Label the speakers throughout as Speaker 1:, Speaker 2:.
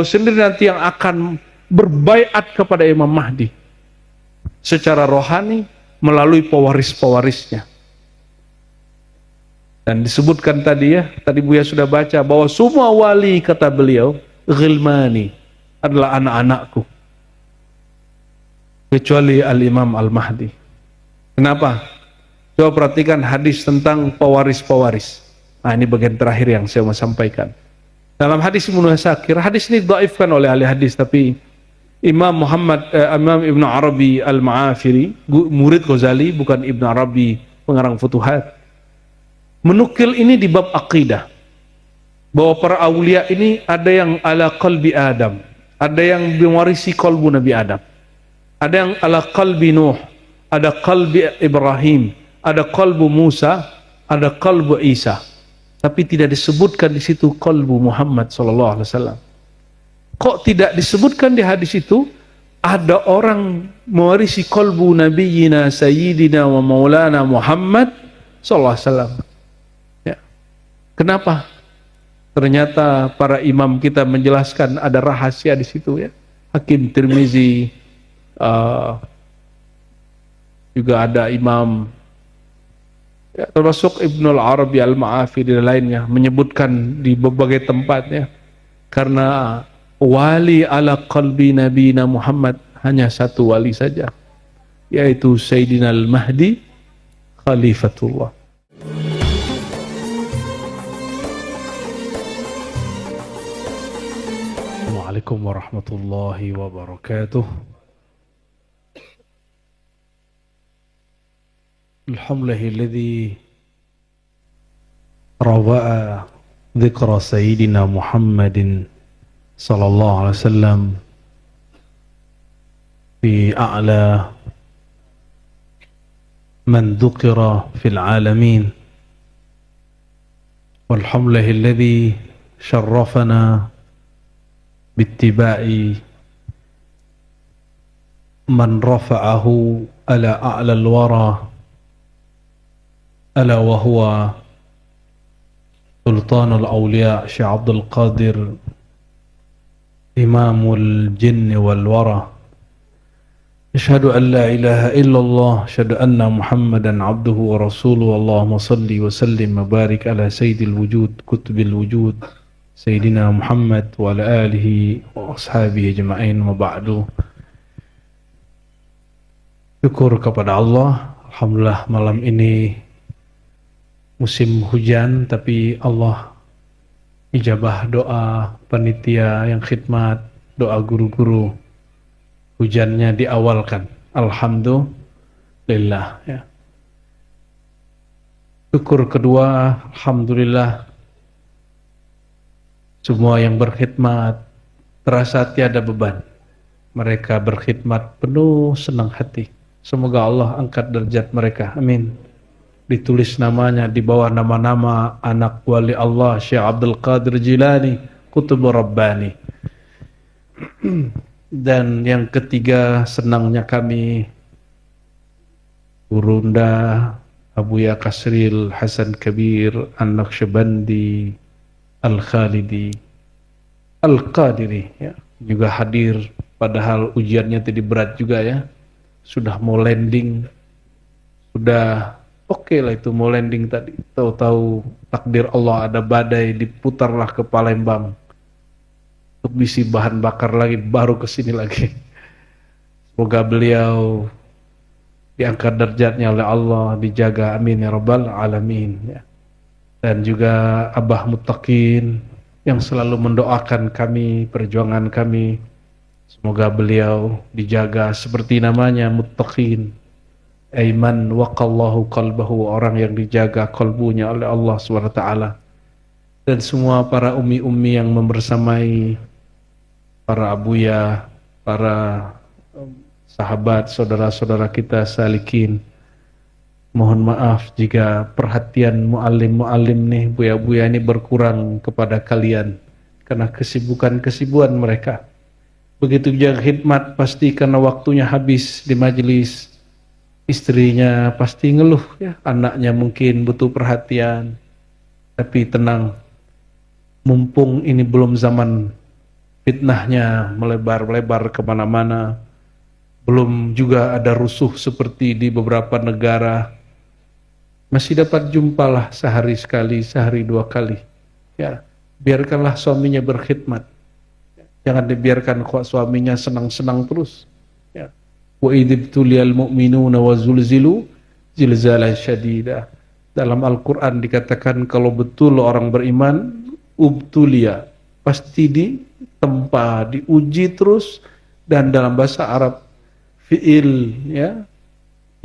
Speaker 1: sendiri nanti yang akan berbaiat kepada Imam Mahdi secara rohani melalui pewaris-pewarisnya. Dan disebutkan tadi ya, tadi Buya sudah baca bahwa semua wali, kata beliau, ghilmani, adalah anak-anakku, kecuali Al-Imam Al-Mahdi. Kenapa? Coba perhatikan hadis tentang pewaris-pewaris. Nah, ini bagian terakhir yang saya mau sampaikan. Dalam hadis Ibnu Asakir, hadis ini dhaifkan oleh ahli hadis, tapi Imam Ibn Arabi Al-Ma'afiri, murid Ghazali, bukan Ibn Arabi pengarang Futuhat, menukil ini di bab akidah, bahwa para awliya ini ada yang ala qalbi Adam, ada yang mewarisi kalbu Nabi Adam, ada yang ala qalbi Nuh, ada qalbi Ibrahim, ada kalbu Musa, ada kalbu Isa. Tapi tidak disebutkan di situ kalbu Muhammad sallallahu alaihi wasallam. Kok tidak disebutkan di hadis itu ada orang mewarisi kalbu nabiyina sayyidina wa maulana Muhammad sallallahu alaihi wasallam? Ya. Kenapa? Ternyata para imam kita menjelaskan ada rahasia di situ ya. Hakim Tirmizi, juga ada imam ya, termasuk Ibnul Arabi Al-Ma'afiri dan lainnya menyebutkan di berbagai tempat ya, karena wali ala qalbi nabiyina Muhammad hanya satu wali saja, yaitu Sayyidina Al-Mahdi Khalifatullah. Assalamualaikum warahmatullahi wabarakatuh. Alhamdulillahilladzi rawa'a dzikra sayyidina Muhammadin sallallahu alaihi wasallam fi a'la man dzukira fil alamin. Walhamdulillahilladzi syarrafana bittiba'i man rafa'ahu ala a'la al-wara ala wa huwa Sultanul Awliya Syekh Abdul Qadir Imamul Jinn wal Wara. Asyhadu an la ilaha illallah, asyhadu anna Muhammadan abduhu wa rasuluhu. Allahumma salli wa sallim wa barik ala sayyidil wujud kutubil wujud Sayyidina Muhammad wa ala alihi wa ashabihi ajma'in, wa ba'du. Syukur kepada Allah, alhamdulillah malam ini musim hujan, tapi Allah ijabah doa panitia yang khidmat, doa guru-guru, hujannya diawalkan. Alhamdulillah ya. Syukur kedua, alhamdulillah semua yang berkhidmat terasa tiada beban. Mereka berkhidmat penuh senang hati. Semoga Allah angkat derajat mereka, amin. Ditulis namanya di bawah nama-nama anak wali Allah Syekh Abdul Qadir Jilani Qutbur Rabbani. Dan yang ketiga, senangnya kami Gurunda Abuya Kasril Hasan Kabir An-Naqsyabandi Al-Khalidi Al-Qadiri ya, juga hadir, padahal ujiannya tadi berat juga ya. Sudah mau landing, sudah oke lah itu mau landing tadi, tahu-tahu takdir Allah ada badai, diputarlah ke Palembang untuk diisi bahan bakar lagi, baru ke sini lagi. Semoga beliau diangkat derajatnya oleh Allah, dijaga, amin ya rabbal alamin ya. Dan juga Abah Muttaqin yang selalu mendoakan kami, perjuangan kami, semoga beliau dijaga seperti namanya Muttaqin. Aiman waqallahu qalbahu, orang yang dijaga kalbunya oleh Allah SWT. Dan semua para umi-umi yang membersamai, para abuya, para sahabat, saudara-saudara kita salikin, mohon maaf jika perhatian muallim-muallim nih, buya-buya ini berkurang kepada kalian karena kesibukan mereka. Begitu juga khidmat, pasti karena waktunya habis di majelis. Istrinya pasti ngeluh ya, anaknya mungkin butuh perhatian. Tapi tenang, mumpung ini belum zaman fitnahnya melebar-lebar kemana-mana. Belum juga ada rusuh seperti di beberapa negara. Masih dapat jumpalah sehari sekali, sehari dua kali. Ya, biarkanlah suaminya berkhidmat. Jangan dibiarkan kok suaminya senang-senang terus. Ya. Wa idzibtuliyal mu'minuna wa zulzilu zilzalan syadida. Dalam Al-Quran dikatakan kalau betul orang beriman, ubtulia, pasti ditempa, diuji terus. Dan dalam bahasa Arab, fi'il, ya,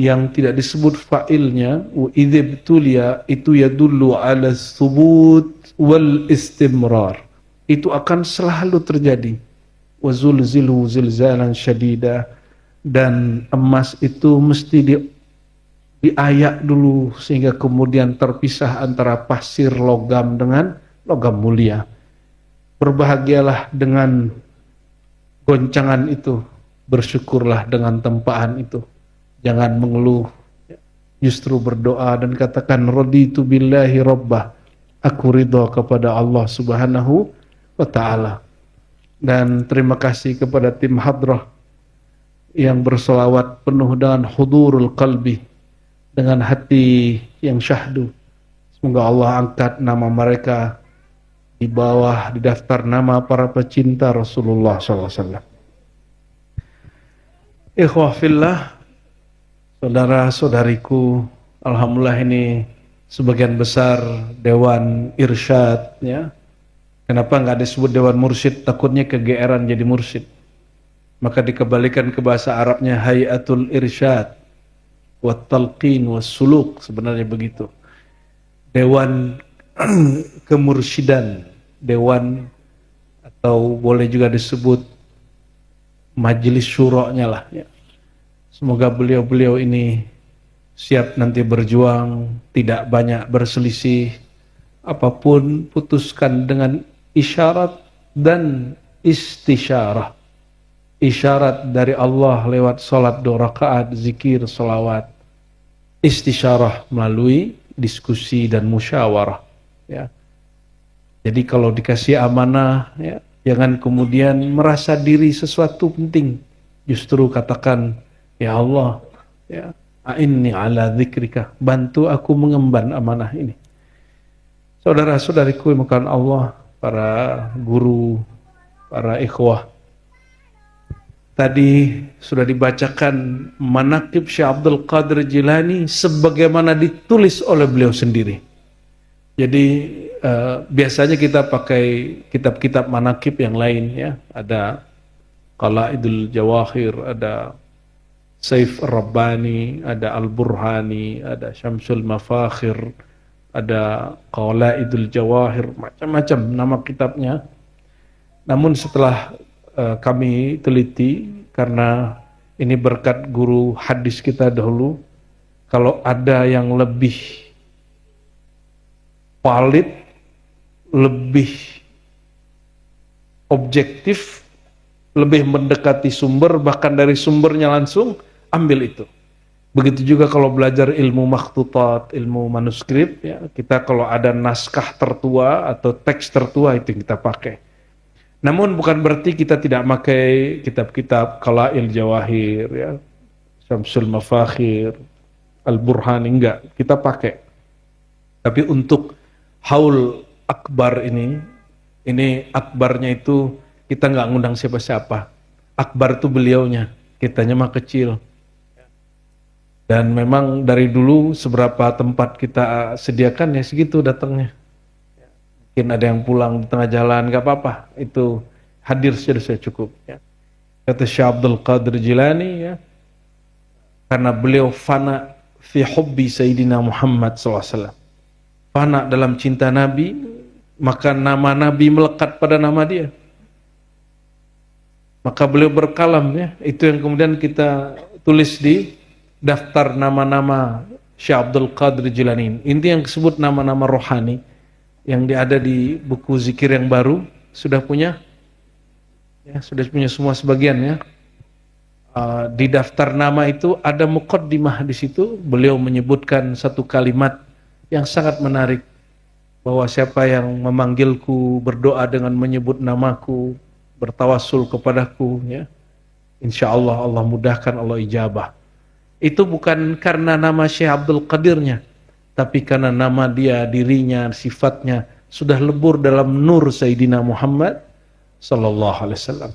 Speaker 1: yang tidak disebut fa'ilnya, idzibtulia, itu yadullu ala thubut wal istimrar. Itu akan selalu terjadi. Wa zulzilu zilzalan syadida. Dan emas itu mesti diayak dulu sehingga kemudian terpisah antara pasir logam dengan logam mulia. Berbahagialah dengan goncangan itu, bersyukurlah dengan tempaan itu. Jangan mengeluh, justru berdoa dan katakan raditu billahi rabbah, aku ridha kepada Allah Subhanahu wa ta'ala. Dan terima kasih kepada tim hadrah yang bersolawat penuh dengan hudurul qalbi, dengan hati yang syahdu. Semoga Allah angkat nama mereka di bawah, di daftar nama para pecinta Rasulullah SAW. Ikhwah fillah, saudara-saudariku, alhamdulillah ini sebagian besar Dewan Irsyad, ya. Kenapa nggak disebut Dewan Mursyid? Takutnya kegeeran jadi mursyid. Maka dikembalikan ke bahasa Arabnya Hayatul Irsyad wa Talqin wa Suluk, sebenarnya begitu. Dewan Kemursyidan, dewan, atau boleh juga disebut majelis syura'nya lah, ya. Semoga beliau-beliau ini siap nanti berjuang, tidak banyak berselisih, apapun putuskan dengan isyarat dan istisyarah. Isyarat dari Allah lewat salat 2 rakaat, zikir, salawat. Istisyarah melalui diskusi dan musyawarah, ya. Jadi kalau dikasih amanah, ya, jangan kemudian merasa diri sesuatu penting. Justru katakan, ya Allah, ya, a'inni ala dzikrika, bantu aku mengemban amanah ini. Saudara-saudariku yang dimuliakan Allah, para guru, para ikhwah, tadi sudah dibacakan manaqib Syekh Abdul Qadir Jilani sebagaimana ditulis oleh beliau sendiri. Jadi biasanya kita pakai kitab-kitab manaqib yang lain, ya. Ada Qala'idul Jawahir, ada Saif Rabbani, ada Al-Burhani, ada Syamsul Mafakhir, ada Qala'idul Jawahir, macam-macam nama kitabnya. Namun setelah kami teliti, karena ini berkat guru hadis kita dahulu, kalau ada yang lebih valid, lebih objektif, lebih mendekati sumber, bahkan dari sumbernya langsung, ambil itu. Begitu juga kalau belajar ilmu makhtutat, ilmu manuskrip, ya, kita kalau ada naskah tertua atau teks tertua itu yang kita pakai. Namun bukan berarti kita tidak pakai kitab-kitab Qala'il Jawahir, ya, Syamsul Mafakhir, Al-Burhani, enggak, kita pakai. Tapi untuk haul akbar ini akbarnya itu kita nggak ngundang siapa-siapa. Akbar itu beliaunya, kitanya mah kecil. Dan memang dari dulu seberapa tempat kita sediakan ya segitu datangnya. Mungkin ada yang pulang di tengah jalan, nggak apa-apa. Itu hadir saja sudah cukup. Ya. Kata Syekh Abdul Qadir Jilani, ya, karena beliau fana fi hubbi Sayyidina Muhammad SAW. Fana dalam cinta Nabi, maka nama Nabi melekat pada nama dia. Maka beliau berkalam, ya, itu yang kemudian kita tulis di daftar nama-nama Syekh Abdul Qadir Jilani. Ini yang disebut nama-nama rohani yang ada di buku zikir yang baru, sudah punya, ya, sudah punya semua sebagian, ya. Di daftar nama itu ada muqaddimah di situ. Beliau menyebutkan satu kalimat yang sangat menarik, bahwa siapa yang memanggilku, berdoa dengan menyebut namaku, bertawassul kepadaku, ya. Insya Allah Allah mudahkan, Allah ijabah. Itu bukan karena nama Syekh Abdul Qadirnya, tapi karena nama dia, dirinya, sifatnya sudah lebur dalam nur Sayyidina Muhammad sallallahu alaihi wasallam.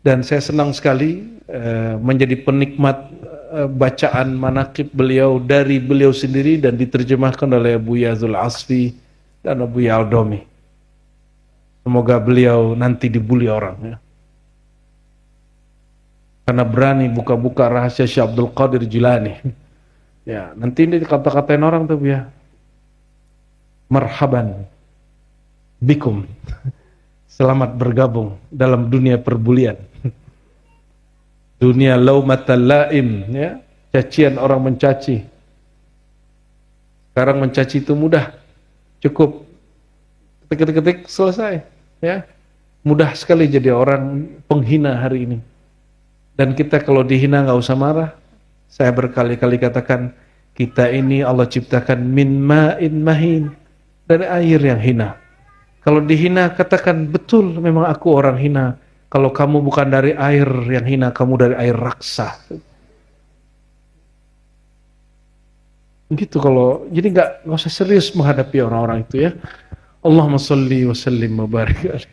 Speaker 1: Dan saya senang sekali menjadi penikmat bacaan manaqib beliau dari beliau sendiri dan diterjemahkan oleh Abu Yazul Asfi dan Abu Yaldomi. Semoga beliau nanti dibuli orang, ya. Karena berani buka-buka rahasia Syekh Abdul Qadir Jilani. Ya, nanti ini dikata-katain orang tuh, ya. Marhaban bikum. Selamat bergabung dalam dunia perbulian. Dunia laumatal laim, ya. Cacian orang mencaci. Sekarang mencaci itu mudah. Cukup ketik-ketik selesai, ya. Mudah sekali jadi orang penghina hari ini. Dan kita kalau dihina nggak usah marah. Saya berkali-kali katakan, kita ini Allah ciptakan min ma'in mahin, dari air yang hina. Kalau dihina katakan, betul memang aku orang hina. Kalau kamu bukan dari air yang hina, kamu dari air raksa. Gitu kalau, jadi nggak usah serius menghadapi orang-orang itu, ya. Allahumma sholli wa sallim wa barik alaihi.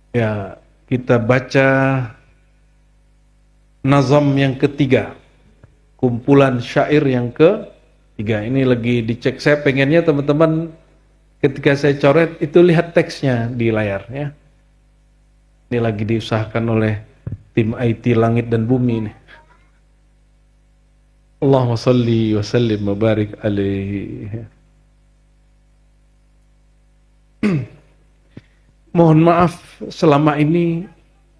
Speaker 1: Ya, kita baca nazam yang ketiga, kumpulan syair yang ketiga. Ini lagi dicek, saya pengennya teman-teman ketika saya coret itu lihat teksnya di layar, ya. Ini lagi diusahakan oleh tim IT Langit dan Bumi ini. Allahumma sholli wa sallim wa barik alaihi. Mohon maaf, selama ini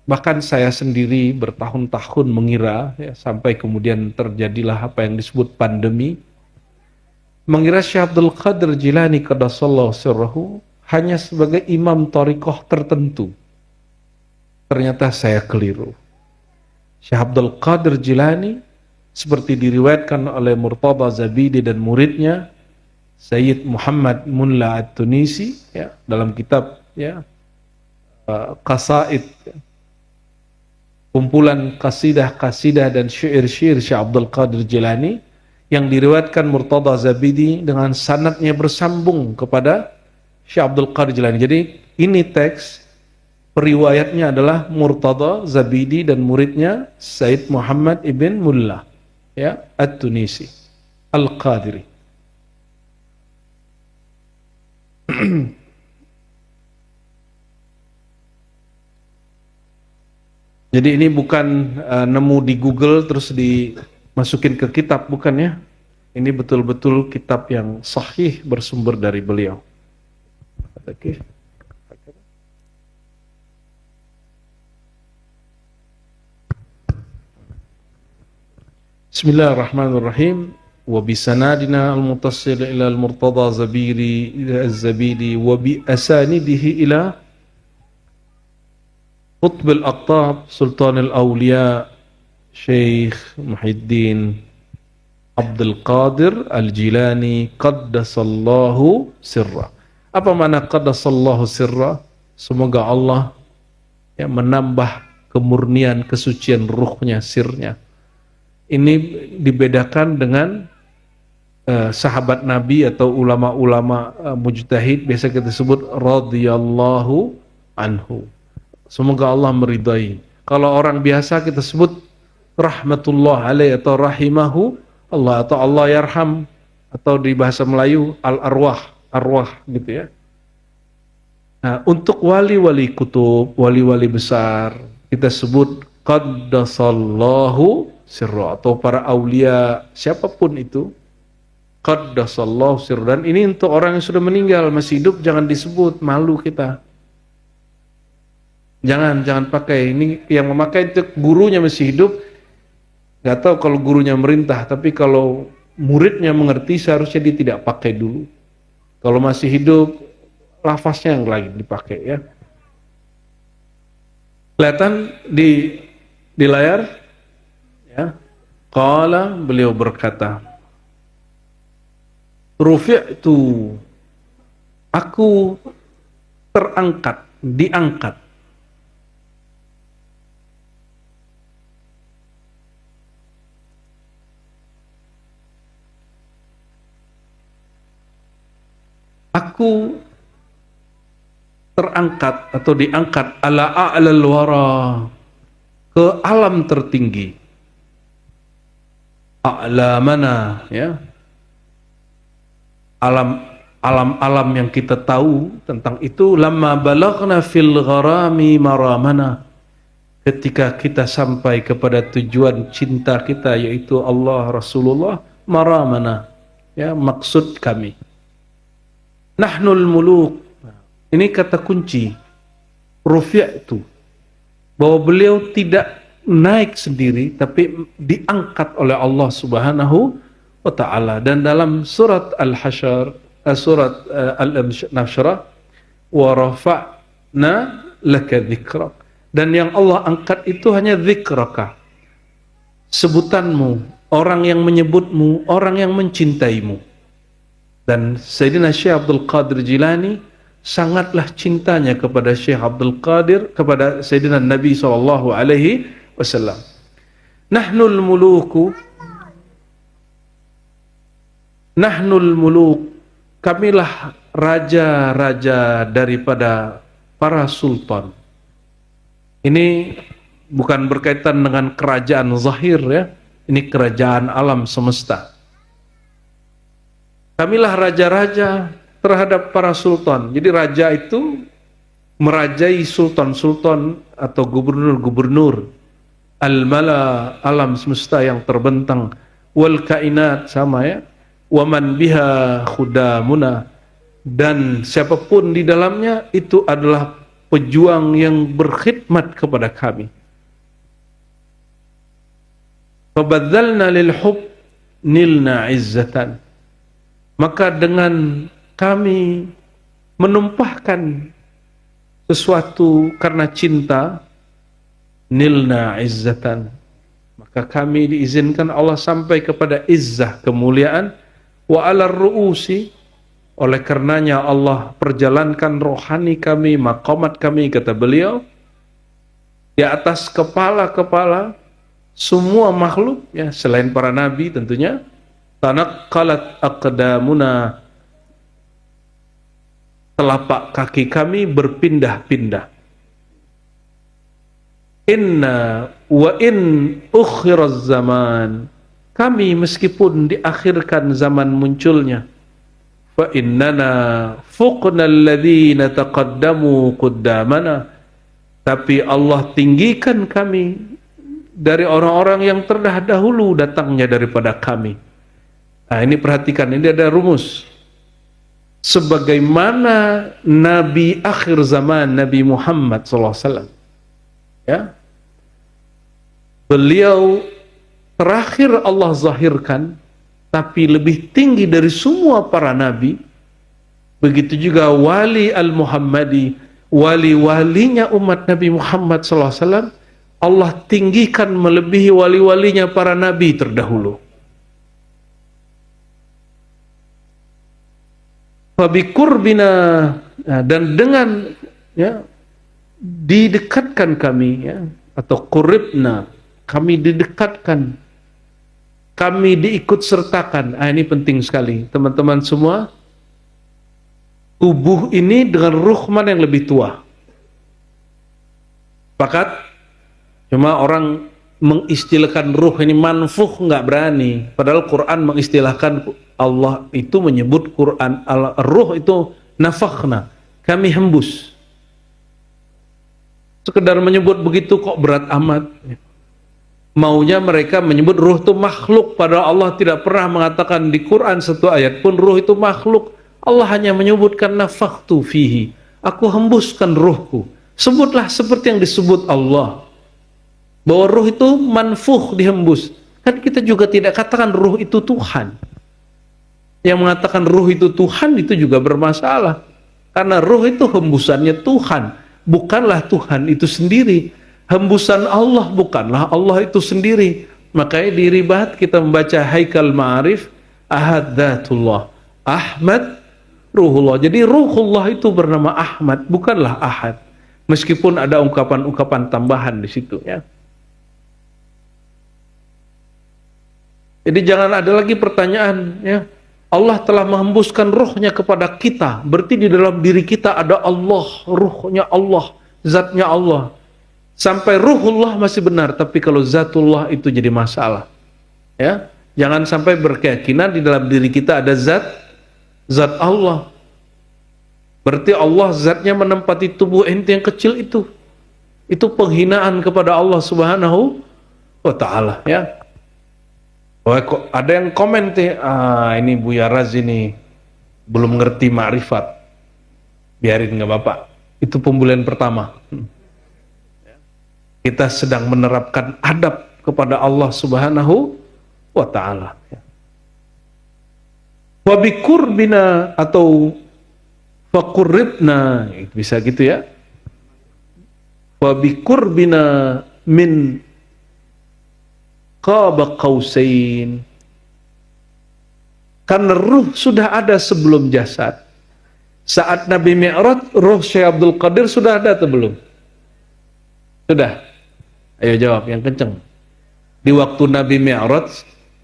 Speaker 1: bahkan saya sendiri bertahun-tahun mengira, ya, sampai kemudian terjadilah apa yang disebut pandemi, mengira Syekh Abdul Qadir Jilani qaddasallahu sirrahu hanya sebagai imam thariqah tertentu. Ternyata saya keliru. Syekh Abdul Qadir Jilani seperti diriwayatkan oleh Murtada Zabidi dan muridnya Sayyid Muhammad Mulla At-Tunisi, ya, dalam kitab, ya, Qasaid, kumpulan kasidah-kasidah dan syair-syair Syekh Abdul Qadir Jilani yang diriwayatkan Murtada Zabidi dengan sanadnya bersambung kepada Syekh Abdul Qadir Jilani. Jadi ini teks periwayatnya adalah Murtada Zabidi dan muridnya Said Muhammad ibn Mulla, ya, At-Tunisi Al-Qadiri. Jadi ini bukan nemu di Google terus dimasukin ke kitab, bukan, ya. Ini betul-betul kitab yang sahih bersumber dari beliau. Oke. Bismillahirrahmanirrahim. Wa bisanadina al-muttasil ila al-Murtada Zabiri ila az-Zabidi wa bi asanidihi ila Qutb al-Aqtab Sultan al-Awliya Syekh Muhyiddin Abdul Qadir Al-Jilani qaddasallahu sirra. Apa makna qaddasallahu sirra? Semoga Allah, ya, menambah kemurnian, kesucian ruhnya, sirnya. Ini dibedakan dengan sahabat Nabi atau ulama-ulama mujtahid, biasa kita sebut radhiyallahu anhu. Semoga Allah meridai. Kalau orang biasa kita sebut rahmatullah alaih atau rahimahu Allah atau Allah yarham, atau di bahasa Melayu al-arwah, arwah gitu, ya. Nah, untuk wali-wali kutub, wali-wali besar, kita sebut qaddasallahu sirra, atau para aulia siapapun itu qaddasallahu sirra. Dan ini untuk orang yang sudah meninggal, masih hidup jangan disebut, malu kita. Jangan pakai. Ini yang memakai itu gurunya masih hidup, nggak tahu kalau gurunya merintah, tapi kalau muridnya mengerti seharusnya dia tidak pakai dulu. Kalau masih hidup, lafaznya yang lagi dipakai, ya. Kelihatan di layar, ya. Qala, beliau berkata, rufi'tu, aku terangkat, diangkat. Aku terangkat atau diangkat ala a'lal wara, ke alam tertinggi. A'la mana, ya? Alam yang kita tahu tentang itu. Lamma balaghna fil gharami maramana, ketika kita sampai kepada tujuan cinta kita, yaitu Allah, Rasulullah, maramana, ya, maksud kami. Nahnul muluk, ini kata kunci rufi'tu, bahwa beliau tidak naik sendiri tapi diangkat oleh Allah Subhanahu wa ta'ala. Dan dalam surat Al-Hasyr, surat Al-Nashrah, wa rafa'na laka dzikrak, dan yang Allah angkat itu hanya dzikraka, sebutanmu, orang yang menyebutmu, orang yang mencintaimu. Dan Sayyidina Syekh Abdul Qadir Jilani sangatlah cintanya kepada Syekh Abdul Qadir, kepada Sayyidina Nabi SAW. Nahnul muluku, nahnul muluk, kamilah raja-raja daripada para sultan. Ini bukan berkaitan dengan kerajaan zahir, ya. Ini kerajaan alam semesta. Kamilah raja-raja terhadap para sultan. Jadi raja itu merajai sultan-sultan atau gubernur-gubernur. Al-mala, alam semesta yang terbentang. Wal kainat, sama, ya. Waman biha khudamuna, dan siapapun di dalamnya itu adalah pejuang yang berkhidmat kepada kami. Fabadzalna lil hub nilna izzatan, maka dengan kami menumpahkan sesuatu karena cinta, nilna izzatan, maka kami diizinkan Allah sampai kepada izzah, kemuliaan. Wa alar ru'usi, oleh karenanya Allah perjalankan rohani kami, maqamat kami, kata beliau, di atas kepala-kepala semua makhluk, ya, selain para nabi tentunya. Tanaqqalat aqdamuna, telapak kaki kami berpindah-pindah. Inna wa in ukhiraz zaman, kami meskipun diakhirkan zaman munculnya, fa innana fuqna alladhina taqaddamu quddamana, tapi Allah tinggikan kami dari orang-orang yang terdahulu datangnya daripada kami. Nah, ini perhatikan, ini ada rumus. Sebagaimana Nabi akhir zaman, Nabi Muhammad SAW, ya, beliau terakhir Allah zahirkan, tapi lebih tinggi dari semua para nabi. Begitu juga wali al-Muhammadi, wali-walinya umat Nabi Muhammad SAW, Allah tinggikan melebihi wali-walinya para nabi terdahulu. Fabikurbina, dan dengan, ya, didekatkan kami, ya, atau quribna, kami didekatkan, kami diikut sertakan. Ini penting sekali teman-teman semua. Tubuh ini dengan ruh mana yang lebih tua? Sepakat? Cuma orang mengistilahkan ruh ini manfuh, nggak berani. Padahal Quran mengistilahkan, Allah itu menyebut Quran, ruh itu nafakhna, kami hembus. Sekedar menyebut begitu kok berat amat. Maunya mereka menyebut ruh itu makhluk, padahal Allah tidak pernah mengatakan di Quran satu ayat pun ruh itu makhluk. Allah hanya menyebutkan nafakhtu fihi, aku hembuskan ruhku. Sebutlah seperti yang disebut Allah, bahwa ruh itu manfuh, dihembus. Kan kita juga tidak katakan ruh itu Tuhan. Yang mengatakan ruh itu Tuhan itu juga bermasalah, karena ruh itu hembusannya Tuhan, bukanlah Tuhan itu sendiri. Hembusan Allah bukanlah Allah itu sendiri. Makanya di ribat kita membaca Haikal Ma'arif, Ahad Dzatullah, Ahmad Ruhullah. Jadi Ruhullah itu bernama Ahmad, bukanlah Ahad. Meskipun ada ungkapan-ungkapan tambahan di situ ya. Jadi jangan ada lagi pertanyaan ya. Allah telah menghembuskan ruhnya kepada kita. Berarti di dalam diri kita ada Allah, ruhnya Allah, zatnya Allah. Sampai ruhullah masih benar, tapi kalau zatullah itu jadi masalah. Ya, jangan sampai berkeyakinan di dalam diri kita ada zat Allah. Berarti Allah zatnya menempati tubuh ente yang kecil itu. Itu penghinaan kepada Allah Subhanahu wa taala ya. Oh, kok ada yang komen ini Buya Raz ini belum ngerti ma'rifat. Biarin nggak Bapak. Itu pembulian pertama. Kita sedang menerapkan adab kepada Allah Subhanahu wa taala. Wa bikurbina atau faqurribna, bisa gitu ya. Wa bikurbina min qaba qausain. Karena ruh sudah ada sebelum jasad. Saat Nabi Mi'raj, ruh Syekh Abdul Qadir sudah ada atau belum? Sudah. Ayo jawab yang kenceng. Di waktu Nabi Mi'raj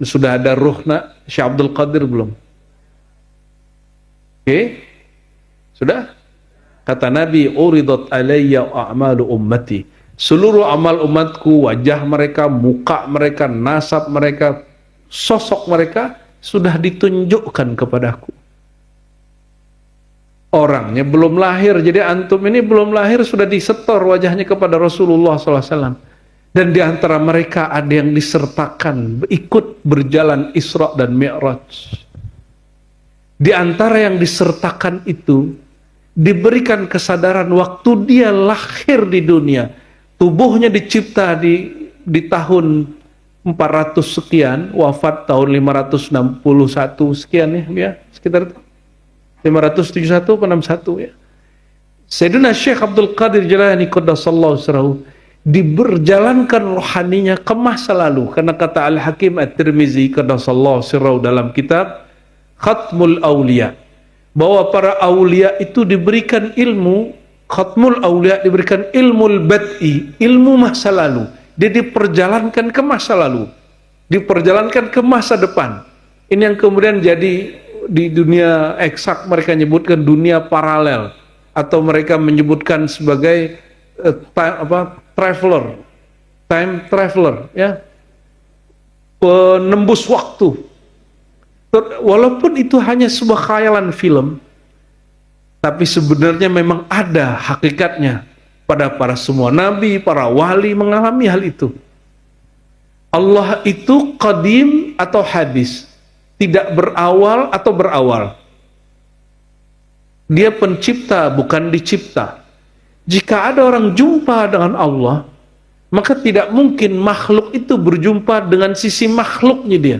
Speaker 1: sudah ada ruh Syekh Abdul Qadir belum? Oke? Sudah? Kata Nabi, uridat alayya a'malu ummati. Seluruh amal umatku, wajah mereka, muka mereka, nasab mereka, sosok mereka sudah ditunjukkan kepadaku. Orangnya belum lahir, jadi antum ini belum lahir sudah disetor wajahnya kepada Rasulullah SAW. Dan di antara mereka ada yang disertakan ikut berjalan Isra dan Mi'raj. Di antara yang disertakan itu diberikan kesadaran waktu dia lahir di dunia. Tubuhnya dicipta di tahun 400 sekian, wafat tahun 561 sekian ya, sekitar itu. 571 atau 61 ya. Sayyidina Syekh Abdul Qadir Jilani qaddasallahu sirrahu diberjalankan rohaninya ke masa lalu, karena kata Al-Hakim At-Tirmizi qaddasallahu sirrahu dalam kitab Khatmul Aulia, bahwa para aulia itu diberikan ilmu. Khatmul Aulia diberikan ilmu bad'i, ilmu masa lalu. Dia diperjalankan ke masa lalu, diperjalankan ke masa depan. Ini yang kemudian jadi di dunia eksak mereka menyebutkan dunia paralel, atau mereka menyebutkan sebagai time traveler ya, penembus waktu. Walaupun itu hanya sebuah khayalan film, tapi sebenarnya memang ada hakikatnya pada para semua nabi, para wali mengalami hal itu. Allah itu qadim atau hadis, tidak berawal atau berawal. Dia pencipta, bukan dicipta. Jika ada orang jumpa dengan Allah, maka tidak mungkin makhluk itu berjumpa dengan sisi makhluknya dia.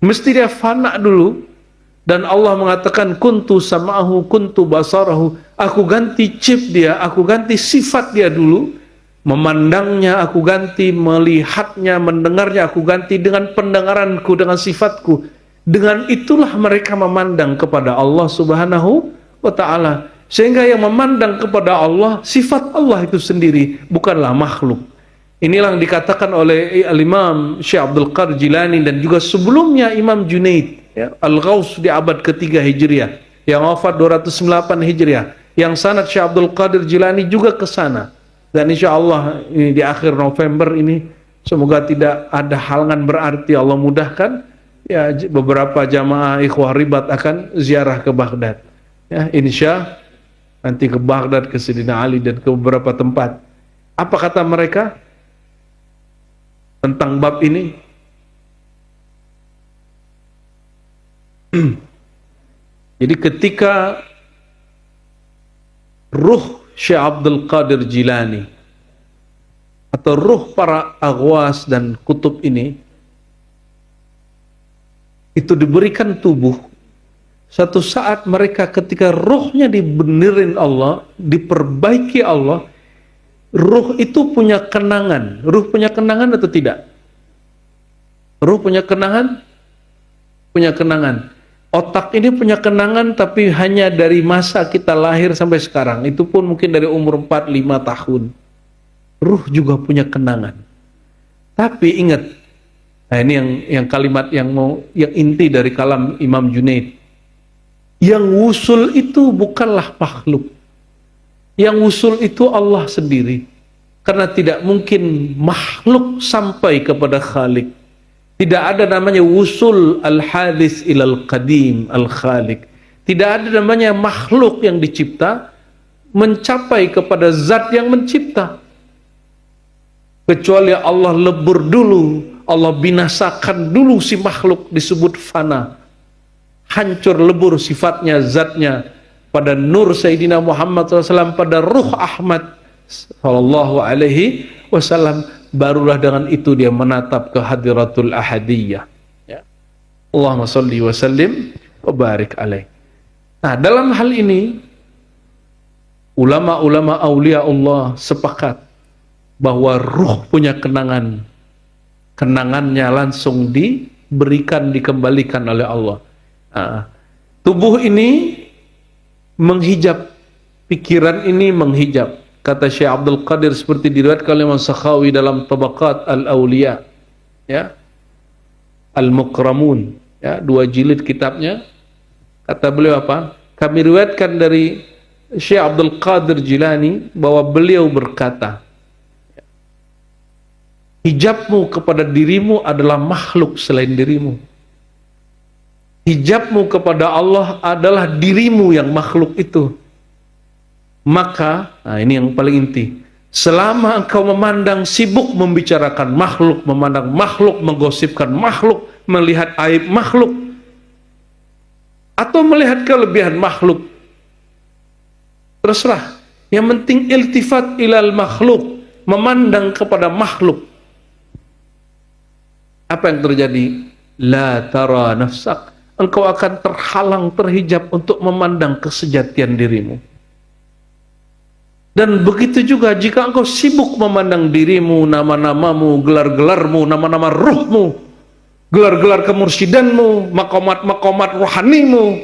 Speaker 1: Mesti dia fana dulu. Dan Allah mengatakan kuntu sama'ahu, kuntu basarahu. Aku ganti chip dia, aku ganti sifat dia dulu. Memandangnya aku ganti, melihatnya, mendengarnya aku ganti dengan pendengaranku, dengan sifatku. Dengan itulah mereka memandang kepada Allah Subhanahu wa ta'ala. Sehingga yang memandang kepada Allah, sifat Allah itu sendiri, bukanlah makhluk. Inilah yang dikatakan oleh Al-Imam Syekh Abdul Qadir Jilani dan juga sebelumnya Imam Junaid ya, Al-Ghaus di abad ketiga Hijriah, yang wafat 208 Hijriah, yang sanad Syekh Abdul Qadir Jilani juga ke sana. Dan insya Allah ini di akhir November ini semoga tidak ada halangan berarti, Allah mudahkan ya, beberapa jamaah ikhwah ribat akan ziarah ke Baghdad ya, insya nanti ke Baghdad, ke Sayyidina Ali dan ke beberapa tempat. Apa kata mereka tentang bab ini? Jadi ketika ruh Syekh Abdul Qadir Jilani atau ruh para aghwas dan kutub ini itu diberikan tubuh, satu saat mereka ketika ruhnya dibenerin Allah, diperbaiki Allah, ruh itu punya kenangan. Ruh punya kenangan atau tidak? Ruh punya kenangan? Punya kenangan. Otak ini punya kenangan tapi hanya dari masa kita lahir sampai sekarang. Itu pun mungkin dari umur 4-5 tahun. Ruh juga punya kenangan. Tapi ingat, nah ini yang kalimat yang inti dari kalam Imam Junaid. Yang wusul itu bukanlah makhluk. Yang wusul itu Allah sendiri. Karena tidak mungkin makhluk sampai kepada Khalik. Tidak ada namanya wusul al-hadis ilal qadim al-khaliq. Tidak ada namanya makhluk yang dicipta mencapai kepada zat yang mencipta. Kecuali Allah lebur dulu, Allah binasakan dulu si makhluk disebut fana. Hancur lebur sifatnya, zatnya pada nur Sayyidina Muhammad SAW, pada ruh Ahmad sallallahu alaihi wasallam. Barulah dengan itu dia menatap ke hadiratul ahadiyah. Ya. Allahumma salli wa sallim wa barik alaih. Nah, dalam hal ini ulama-ulama aulia Allah sepakat bahwa ruh punya kenangan. Kenangannya langsung dikembalikan oleh Allah. Nah, tubuh ini menghijab, pikiran ini menghijab. Kata Syekh Abdul Qadir seperti diriwayatkan oleh Imam Sakhawi dalam Tabaqat Al-Auliya, ya, Al-Mukramun, ya, 2 jilid kitabnya. Kata beliau apa? Kami riwayatkan dari Syekh Abdul Qadir Jilani bahwa beliau berkata, hijabmu kepada dirimu adalah makhluk selain dirimu. Hijabmu kepada Allah adalah dirimu yang makhluk itu. Maka, nah ini yang paling inti, selama engkau memandang sibuk membicarakan makhluk, memandang makhluk, menggosipkan makhluk, melihat aib makhluk, atau melihat kelebihan makhluk, terserah. Yang penting iltifat ilal makhluk, memandang kepada makhluk. Apa yang terjadi? La tara nafsak. Engkau akan terhalang, terhijab untuk memandang kesejatian dirimu. Dan begitu juga jika engkau sibuk memandang dirimu, nama-namamu, gelar-gelarmu, nama-nama ruhmu, gelar-gelar kemursidanmu, makomat-makomat rohanimu,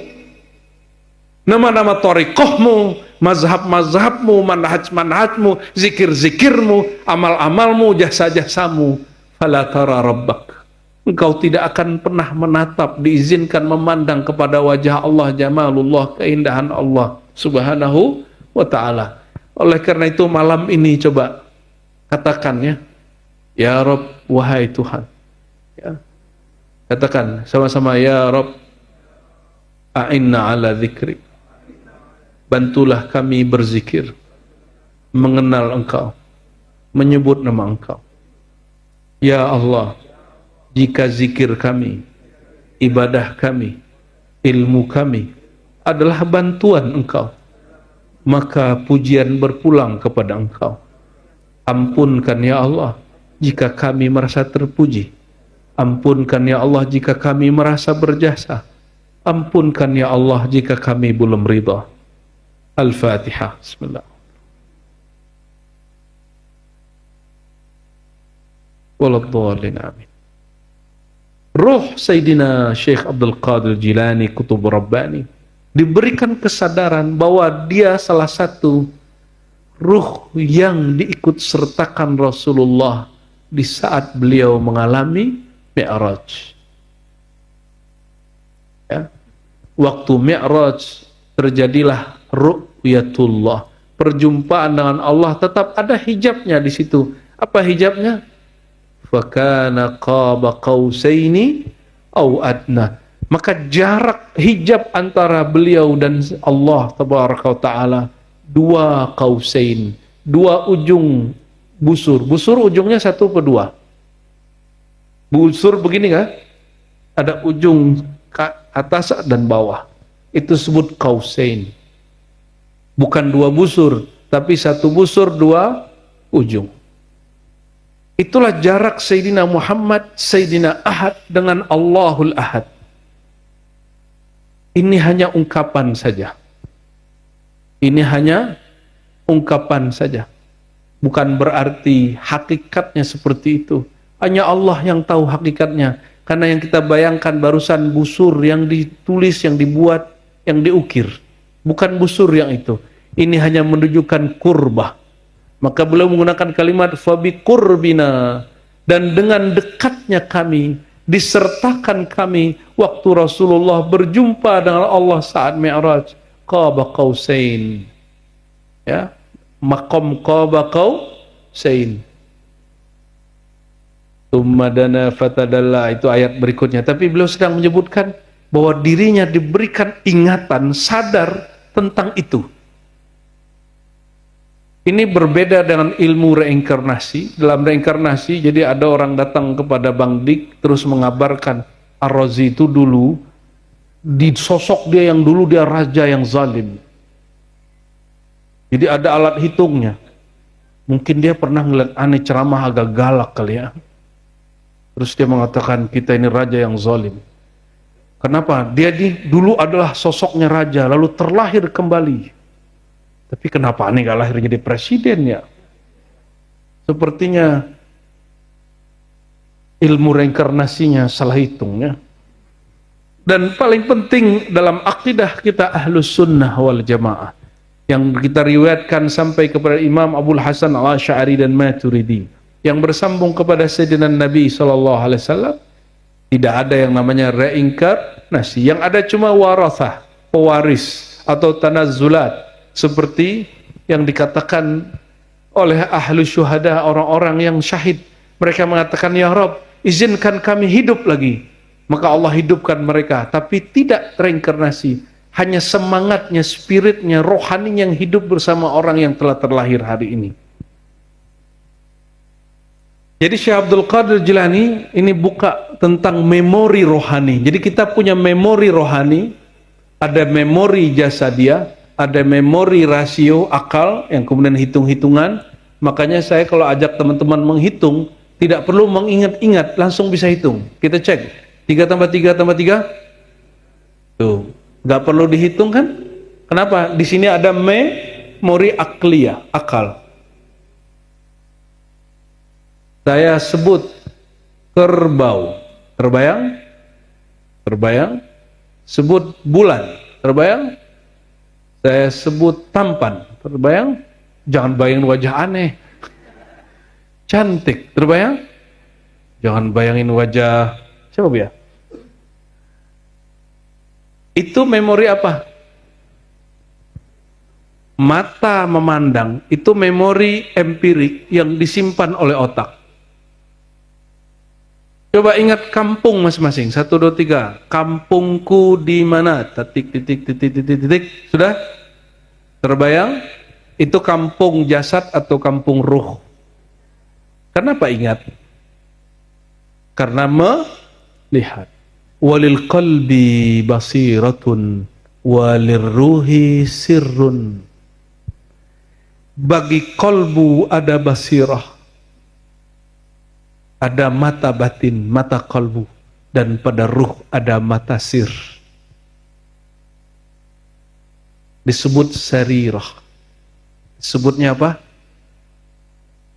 Speaker 1: nama-nama thariqahmu, mazhab-mazhabmu, manhaj-manhajmu, zikir-zikirmu, amal-amalmu, jasa-jasamu, fala tara rabbak. Engkau tidak akan pernah menatap, diizinkan memandang kepada wajah Allah, jamalullah, keindahan Allah subhanahu wa ta'ala. Oleh karena itu malam ini coba katakan, ya Rabb, wahai Tuhan, ya, katakan sama-sama, ya Rabb, a'inna ala dzikrik, bantulah kami berzikir, mengenal Engkau, menyebut nama Engkau. Ya Allah, jika zikir kami, ibadah kami, ilmu kami adalah bantuan Engkau, maka pujian berpulang kepada Engkau. Ampunkan ya Allah jika kami merasa terpuji. Ampunkan ya Allah jika kami merasa berjasa. Ampunkan ya Allah jika kami belum ridha. Al-Fatihah. Bismillah. Waladhdallin, amin. Ruh Sayyidina Syekh Abdul Qadir Jilani Qutub Rabbani diberikan kesadaran bahwa dia salah satu ruh yang diikut sertakan Rasulullah di saat beliau mengalami Mi'raj. Ya. Waktu Mi'raj terjadilah ru'yatullah, perjumpaan dengan Allah, tetap ada hijabnya di situ. Apa hijabnya? Fakana qaba qausaini au adna. Maka jarak hijab antara beliau dan Allah tabaraka wa taala 2 qausain, 2 ujung busur. Busur ujungnya 1 atau 2? Busur begini kan? Ada ujung atas dan bawah. Itu disebut qausain. Bukan 2 busur, tapi 1 busur 2 ujung. Itulah jarak Sayyidina Muhammad, Sayyidina Ahad dengan Allahul Ahad. Ini hanya ungkapan saja. Ini hanya ungkapan saja. Bukan berarti hakikatnya seperti itu. Hanya Allah yang tahu hakikatnya. Karena yang kita bayangkan barusan busur yang ditulis, yang dibuat, yang diukir. Bukan busur yang itu. Ini hanya menunjukkan kurbah. Maka beliau menggunakan kalimat fabi kurbina, dan dengan dekatnya kami, disertakan kami waktu Rasulullah berjumpa dengan Allah saat Mi'raj, qaba qausain, ya, maqam qaba qausain, tsumma dana fatadalla, itu ayat berikutnya. Tapi beliau sedang menyebutkan bahwa dirinya diberikan ingatan, sadar tentang itu. Ini berbeda dengan ilmu reinkarnasi. Dalam reinkarnasi, jadi ada orang datang kepada Bang Dik, terus mengabarkan Ar-Razi itu dulu, di sosok dia yang dulu dia raja yang zalim. Jadi ada alat hitungnya. Mungkin dia pernah ngeliat aneh ceramah agak galak kali ya. Terus dia mengatakan kita ini raja yang zalim. Kenapa? Dia dulu adalah sosoknya raja, lalu terlahir kembali. Tapi kenapa aneh gak lahir jadi presiden ya? Sepertinya ilmu reinkarnasinya salah hitungnya. Dan paling penting dalam akidah kita Ahlus Sunnah wal Jamaah, yang kita riwayatkan sampai kepada Imam Abul Hasan Al-Asy'ari dan Maturidi, yang bersambung kepada Sayyidina Nabi SAW, tidak ada yang namanya reinkarnasi. Yang ada cuma warathah, pewaris atau tanazzulat, seperti yang dikatakan oleh ahlu syuhada, orang-orang yang syahid. Mereka mengatakan, ya Rabb, izinkan kami hidup lagi. Maka Allah hidupkan mereka, tapi tidak reinkarnasi. Hanya semangatnya, spiritnya, rohani yang hidup bersama orang yang telah terlahir hari ini. Jadi Syekh Abdul Qadir Jilani ini buka tentang memori rohani. Jadi kita punya memori rohani, ada memori jasadia, ada memori rasio akal yang kemudian hitung-hitungan. Makanya saya kalau ajak teman-teman menghitung, tidak perlu mengingat-ingat, langsung bisa hitung. Kita cek 3 tambah 3 tambah 3, tuh nggak perlu dihitung kan? Kenapa? Di sini ada memori akliyah, akal. Saya sebut kerbau, terbayang? Terbayang? Sebut bulan, terbayang? Saya sebut tampan, terbayang? Jangan bayangin wajah aneh. Cantik, terbayang? Jangan bayangin wajah, siapa ya? Itu memori apa? Mata memandang, itu memori empirik yang disimpan oleh otak. Coba ingat kampung masing-masing. 1, 2, 3. Kampungku di mana? Titik, titik, titik, titik, titik. Sudah? Terbayang? Itu kampung jasad atau kampung ruh? Kenapa ingat? Karena melihat. Walil qalbi basiratun walir ruhi sirrun. Bagi kolbu ada basirah, ada mata batin, mata kalbu, dan pada ruh ada mata sir. Disebut sarirah. Disebutnya apa?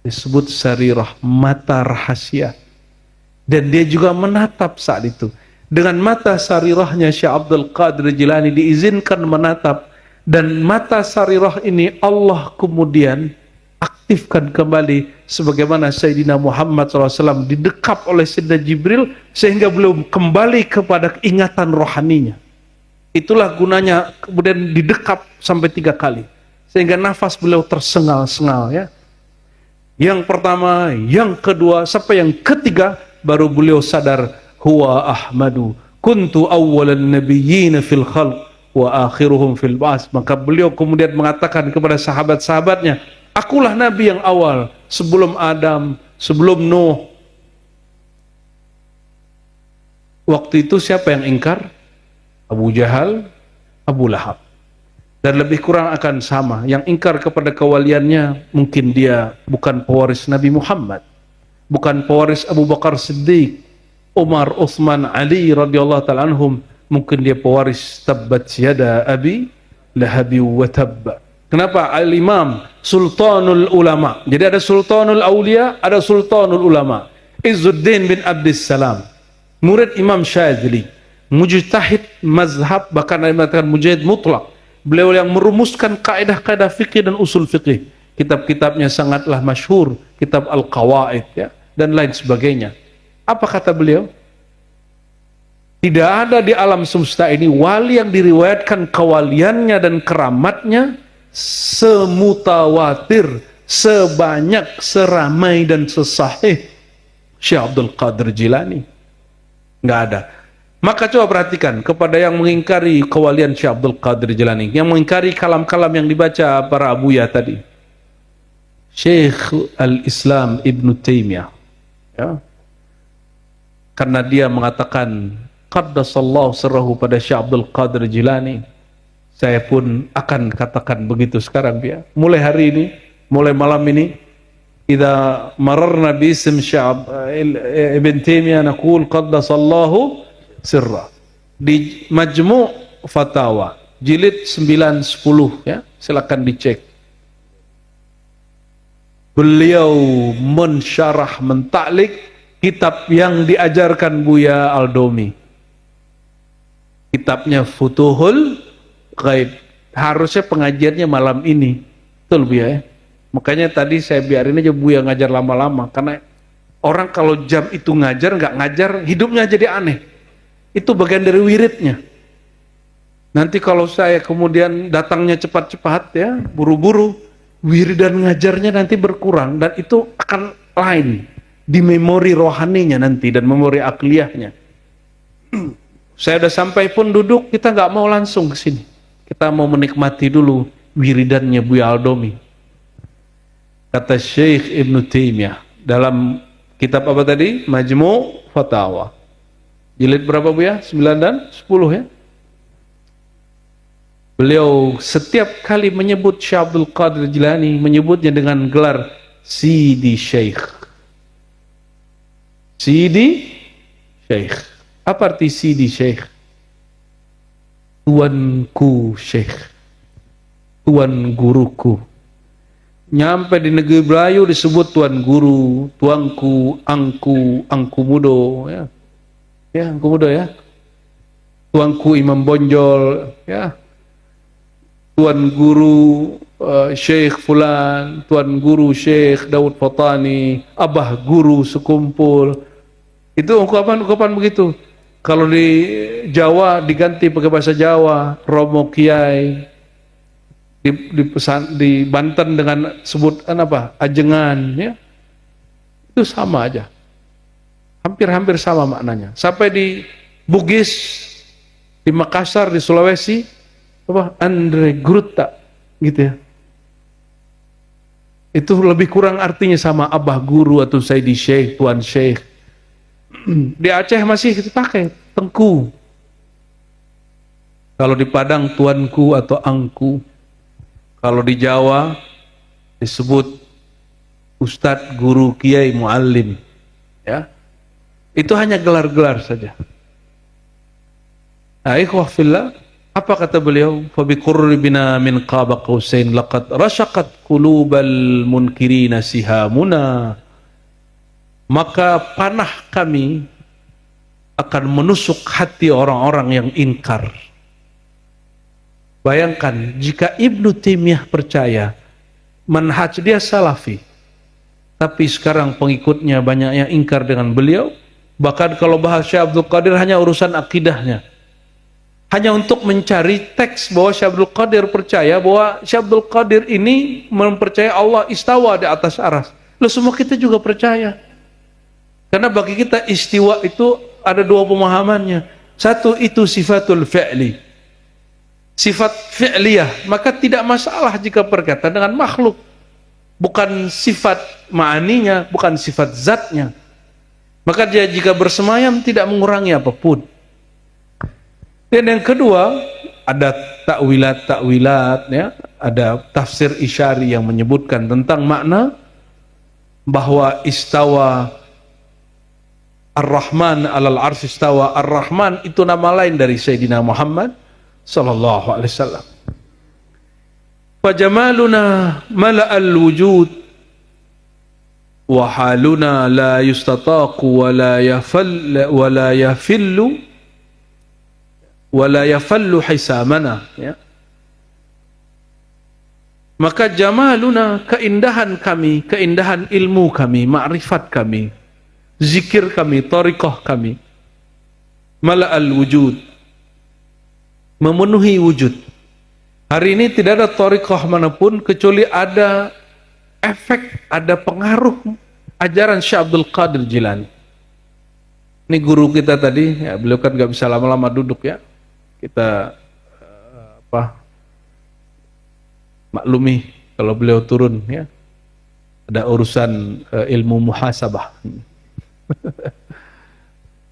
Speaker 1: Disebut sarirah, mata rahasia. Dan dia juga menatap saat itu. Dengan mata sarirahnya Syekh Abdul Qadir Jilani diizinkan menatap. Dan mata sarirah ini Allah kemudian aktifkan kembali, sebagaimana Sayyidina Muhammad SAW didekap oleh Sayyidina Jibril sehingga belum kembali kepada ingatan rohaninya. Itulah gunanya kemudian didekap sampai 3 kali sehingga nafas beliau tersengal-sengal ya. Yang pertama, yang kedua, sampai yang ketiga baru beliau sadar, huwa Ahmadu kuntu awwalan nabiyyin fil khalq wa akhiruhum fil ba'ats. Maka beliau kemudian mengatakan kepada sahabat-sahabatnya, akulah nabi yang awal sebelum Adam, sebelum Nuh. Waktu itu siapa yang ingkar? Abu Jahal, Abu Lahab. Dan lebih kurang akan sama. Yang ingkar kepada kewaliannya, mungkin dia bukan pewaris Nabi Muhammad, bukan pewaris Abu Bakar Siddiq, Umar, Utsman, Ali radhiyallahu ta'ala anhum. Mungkin dia pewaris tabbat yada abi lahabi wa tabba. Kenapa? Al-Imam Sultanul Ulama. Jadi ada Sultanul Aulia, ada Sultanul Ulama. Izzuddin bin Abdissalam. murid Imam Syadzili, mujtahid mazhab, bahkan ada yang mengatakan mujtahid mutlak. Beliau yang merumuskan kaidah-kaidah fikih dan usul fikih. Kitab-kitabnya sangatlah masyhur, kitab Al-Qawaid ya, dan lain sebagainya. Apa kata beliau? Tidak ada di alam semesta ini wali yang diriwayatkan kewaliannya dan keramatnya semutawatir, sebanyak, seramai dan sesahih Syekh Abdul Qadir Jilani. Nggak ada. Maka coba perhatikan kepada yang mengingkari kewalian Syekh Abdul Qadir Jilani, yang mengingkari kalam-kalam yang dibaca para abuya tadi. Syekh Al-Islam Ibn Taimiyah ya, karena dia mengatakan qaddasallahu sirrahu pada Syekh Abdul Qadir Jilani, saya pun akan katakan begitu sekarang ya. Mulai hari ini, mulai malam ini, idza mararna bi ism Syekh Ibn Taimiyah naqul qaddasallahu sirra di Majmu' Fatawa jilid 9 10 ya, silakan dicek. Beliau mensyarah, mentaklik kitab yang diajarkan Buya Al-Domi. Kitabnya Futuhul Ghaib. Harusnya pengajiannya malam ini. Betul Buya ya? Makanya tadi saya biarin aja Buya ngajar lama-lama. Karena orang kalau jam itu ngajar, nggak ngajar, hidupnya jadi aneh. Itu bagian dari wiridnya. Nanti kalau saya kemudian datangnya cepat-cepat ya, buru-buru, wiridan ngajarnya nanti berkurang, dan itu akan lain di memori rohaninya nanti dan memori akliyahnya. Saya udah sampai pun duduk, kita nggak mau langsung ke sini. Kita mau menikmati dulu wiridannya Buya Al-Domi. Kata Syekh Ibn Taimiyah dalam kitab apa tadi? Majmu' Fatawa. Jilid berapa Buya? 9 dan 10 ya. Beliau setiap kali menyebut Syekh Abdul Qadir Jilani, menyebutnya dengan gelar Sidi Syekh. Sidi Syekh. Apa arti Sidi Syekh? Tuanku Syekh. Tuan guruku. Nyampe di negeri Melayu disebut tuan guru, tuanku, angku mudo ya. Ya, angku mudo ya. Tuanku Imam Bonjol ya. Tuan guru Syekh Fulan, Tuan guru Syekh Daud Fatani, Abah guru sekumpul. Itu ungkapan-ungkapan begitu. Kalau di Jawa diganti pakai bahasa Jawa, Romo Kiai. Di Banten dengan sebutan apa? Ajengan ya. Itu sama aja. Hampir-hampir sama maknanya. Sampai di Bugis, di Makassar, di Sulawesi, apa Andre Gruta gitu ya, itu lebih kurang artinya sama Abah Guru atau Sayyidi Syekh, Tuan Syekh. Di Aceh masih kita pakai Tengku, kalau di Padang Tuanku atau Angku, kalau di Jawa disebut Ustadz, Guru, Kiai, Muallim ya. Itu hanya gelar-gelar saja. Nah, ikhwah fillah, apa kata beliau? Fa bi qurbina min qaba qausain laqad rasyaqat qulubal munkirina sihamuna. Maka panah kami akan menusuk hati orang-orang yang ingkar. Bayangkan jika Ibnu Taimiyah percaya manhaj dia salafi, tapi sekarang pengikutnya banyak yang ingkar dengan beliau. Bahkan kalau bahas Syekh Abdul Qadir hanya urusan akidahnya, hanya untuk mencari teks bahwa Syekh Abdul Qadir percaya bahwa Syekh Abdul Qadir ini mempercayai Allah istawa di atas aras. Loh, semua kita juga percaya. Karena bagi kita istiwa itu ada dua pemahamannya. Satu itu sifatul fi'li, sifat fi'liyah, maka tidak masalah jika berkaitan dengan makhluk. Bukan sifat ma'aninya, bukan sifat zatnya. Maka dia jika bersemayam tidak mengurangi apapun. Dan yang kedua, ada takwilat ya, ada tafsir isyari yang menyebutkan tentang makna bahwa istawa Ar-Rahman alal arsy istawa. Ar-Rahman itu nama lain dari Sayyidina Muhammad sallallahu alaihi wasallam. Fa jamaluna mala'al wujud wa haluna la yustataqu wa la yafallu hisamana, ya. Maka jamaluna, keindahan kami, keindahan ilmu kami, ma'rifat kami, zikir kami, thariqah kami, mala'al wujud, memenuhi wujud. Hari ini tidak ada thariqah manapun kecuali ada efek, ada pengaruh ajaran Syekh Abdul Qadir Jilani. Ini guru kita tadi, ya, beliau kan gak bisa lama-lama duduk, ya. Kita maklumi kalau beliau turun, ya. Ada urusan ilmu muhasabah.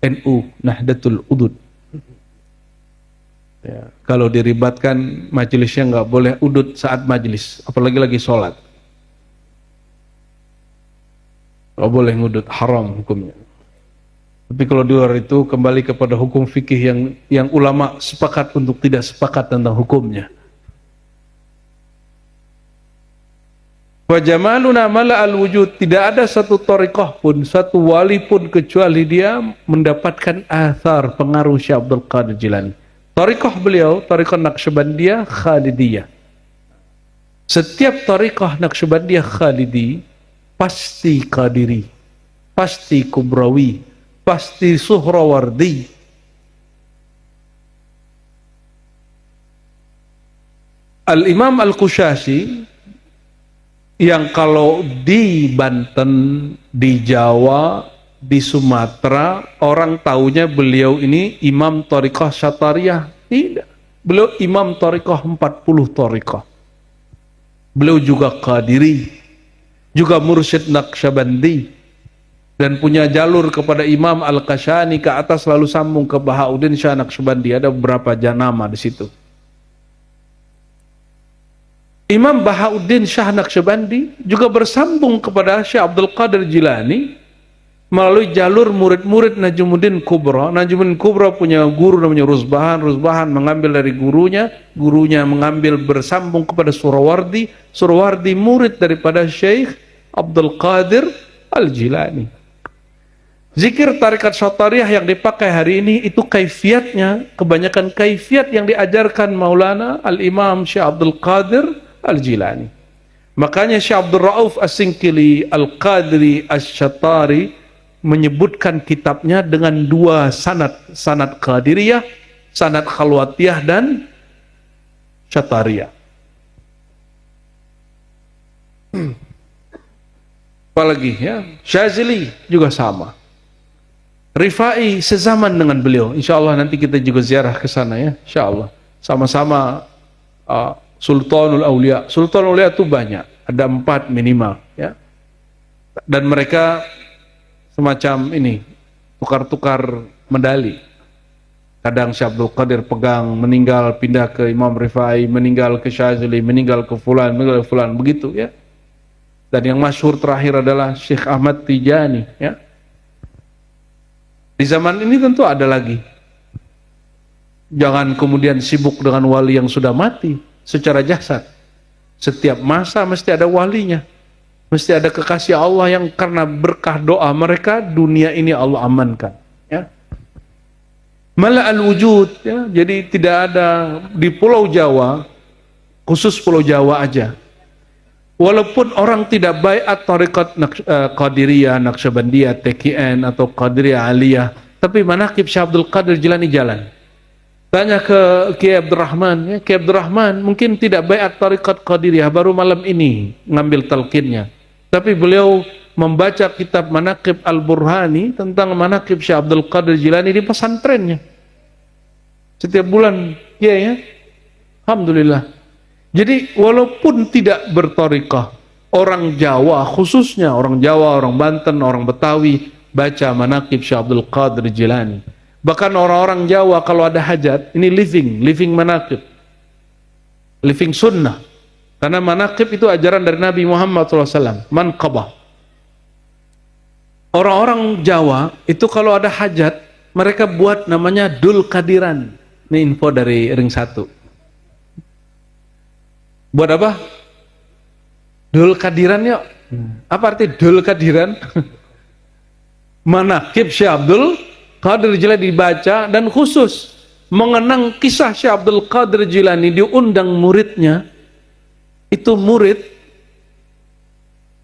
Speaker 1: NU, Nahdlatul Udud. Ya, kalau diribatkan majelisnya nggak boleh udud saat majelis, apalagi lagi sholat. Nggak boleh ngudud, haram hukumnya. Tapi kalau di luar itu kembali kepada hukum fikih yang ulama sepakat untuk tidak sepakat tentang hukumnya. Wa jamaluna mala'al wujud, tidak ada satu thariqah pun, satu wali pun kecuali dia mendapatkan athar, pengaruh Syekh Abdul Qadir Jilani. Thariqah beliau, thariqah Naqsyabandiyah Khalidiyah. Setiap thariqah Naqsyabandiyah Khalidi pasti Qadiri, pasti Kubrawi, pasti Suhrawardi. Al-Imam Al-Qushashi, yang kalau di Banten, di Jawa, di Sumatera, orang taunya beliau ini imam thariqah Syatariyah. Tidak. Beliau imam thariqah 40 thariqah. Beliau juga Qadiri, juga mursyid Naqsyabandi, dan punya jalur kepada Imam Al-Kashani ke atas lalu sambung ke Bahauddin Syah Naqsyabandi. Ada beberapa nama di situ. Imam Bahauddin Syah Naqsyabandi juga bersambung kepada Syekh Abdul Qadir Jilani melalui jalur murid-murid Najmuddin Kubra. Najmuddin Kubra punya guru namanya Rusbahan. Rusbahan mengambil dari gurunya, gurunya mengambil bersambung kepada Suhrawardi. Suhrawardi murid daripada Syekh Abdul Qadir Al-Jilani. Zikir tarikat Syatariyah yang dipakai hari ini itu kaifiatnya, kebanyakan kaifiat yang diajarkan Maulana Al-Imam Syekh Abdul Qadir Al-Jilani. Makanya Syekh Abdul Rauf As-Singkili Al-Qadri Asy-Syatari menyebutkan kitabnya dengan dua sanad, sanad Qadiriyah, sanad Khalwatiyah dan Syatariyah. Apalagi, ya, Syazili juga sama. Rifai sezaman dengan beliau. Insya Allah nanti kita juga ziarah ke sana, ya. Insya Allah. Sama-sama Sultanul Aulia. Sultanul Aulia itu banyak, ada 4 minimal, ya. Dan mereka semacam ini, tukar-tukar medali. Kadang Syekh Abdul Qadir pegang, meninggal pindah ke Imam Rifai, meninggal ke Syazili, meninggal ke Fulan, meninggal ke Fulan, begitu, ya. Dan yang masyhur terakhir adalah Syekh Ahmad Tijani, ya. Di zaman ini tentu ada lagi. Jangan kemudian sibuk dengan wali yang sudah mati secara jasad. Setiap masa mesti ada walinya. Mesti ada kekasih Allah yang karena berkah doa mereka dunia ini Allah amankan, ya. Mala'al wujud, ya. Jadi tidak ada di Pulau Jawa, khusus Pulau Jawa aja. Walaupun orang tidak baiat tarikat Qadiriyah, Naqsyabandiyah, TKN atau Qadiriyah Aliyah, tapi manaqib Syekh Abdul Qadir Jilani jalan. Tanya ke Kiai Abdurrahman, ya, Kiai Abdurrahman mungkin tidak baiat tarikat Qadiriyah, baru malam ini ngambil talqinnya. Tapi beliau membaca kitab Manaqib Al-Burhani tentang manaqib Syekh Abdul Qadir Jilani di pesantrennya. Setiap bulan, ya. Alhamdulillah. Jadi walaupun tidak berthariqah, orang Jawa khususnya, orang Jawa, orang Banten, orang Betawi baca manaqib Syekh Abdul Qadir Jilani. Bahkan orang-orang Jawa kalau ada hajat, ini living manaqib, living sunnah. Karena manaqib itu ajaran dari Nabi Muhammad SAW, manqabah. Orang-orang Jawa itu kalau ada hajat, mereka buat namanya Dul Kadiran. Ini info dari Ring 1. Buat apa? Dul Kadirannya Apa arti Dul Qadiran? Manaqib Syekh Abdul Qadir Jilani dibaca, dan khusus mengenang kisah Syekh Abdul Qadir Jilani diundang muridnya. Itu murid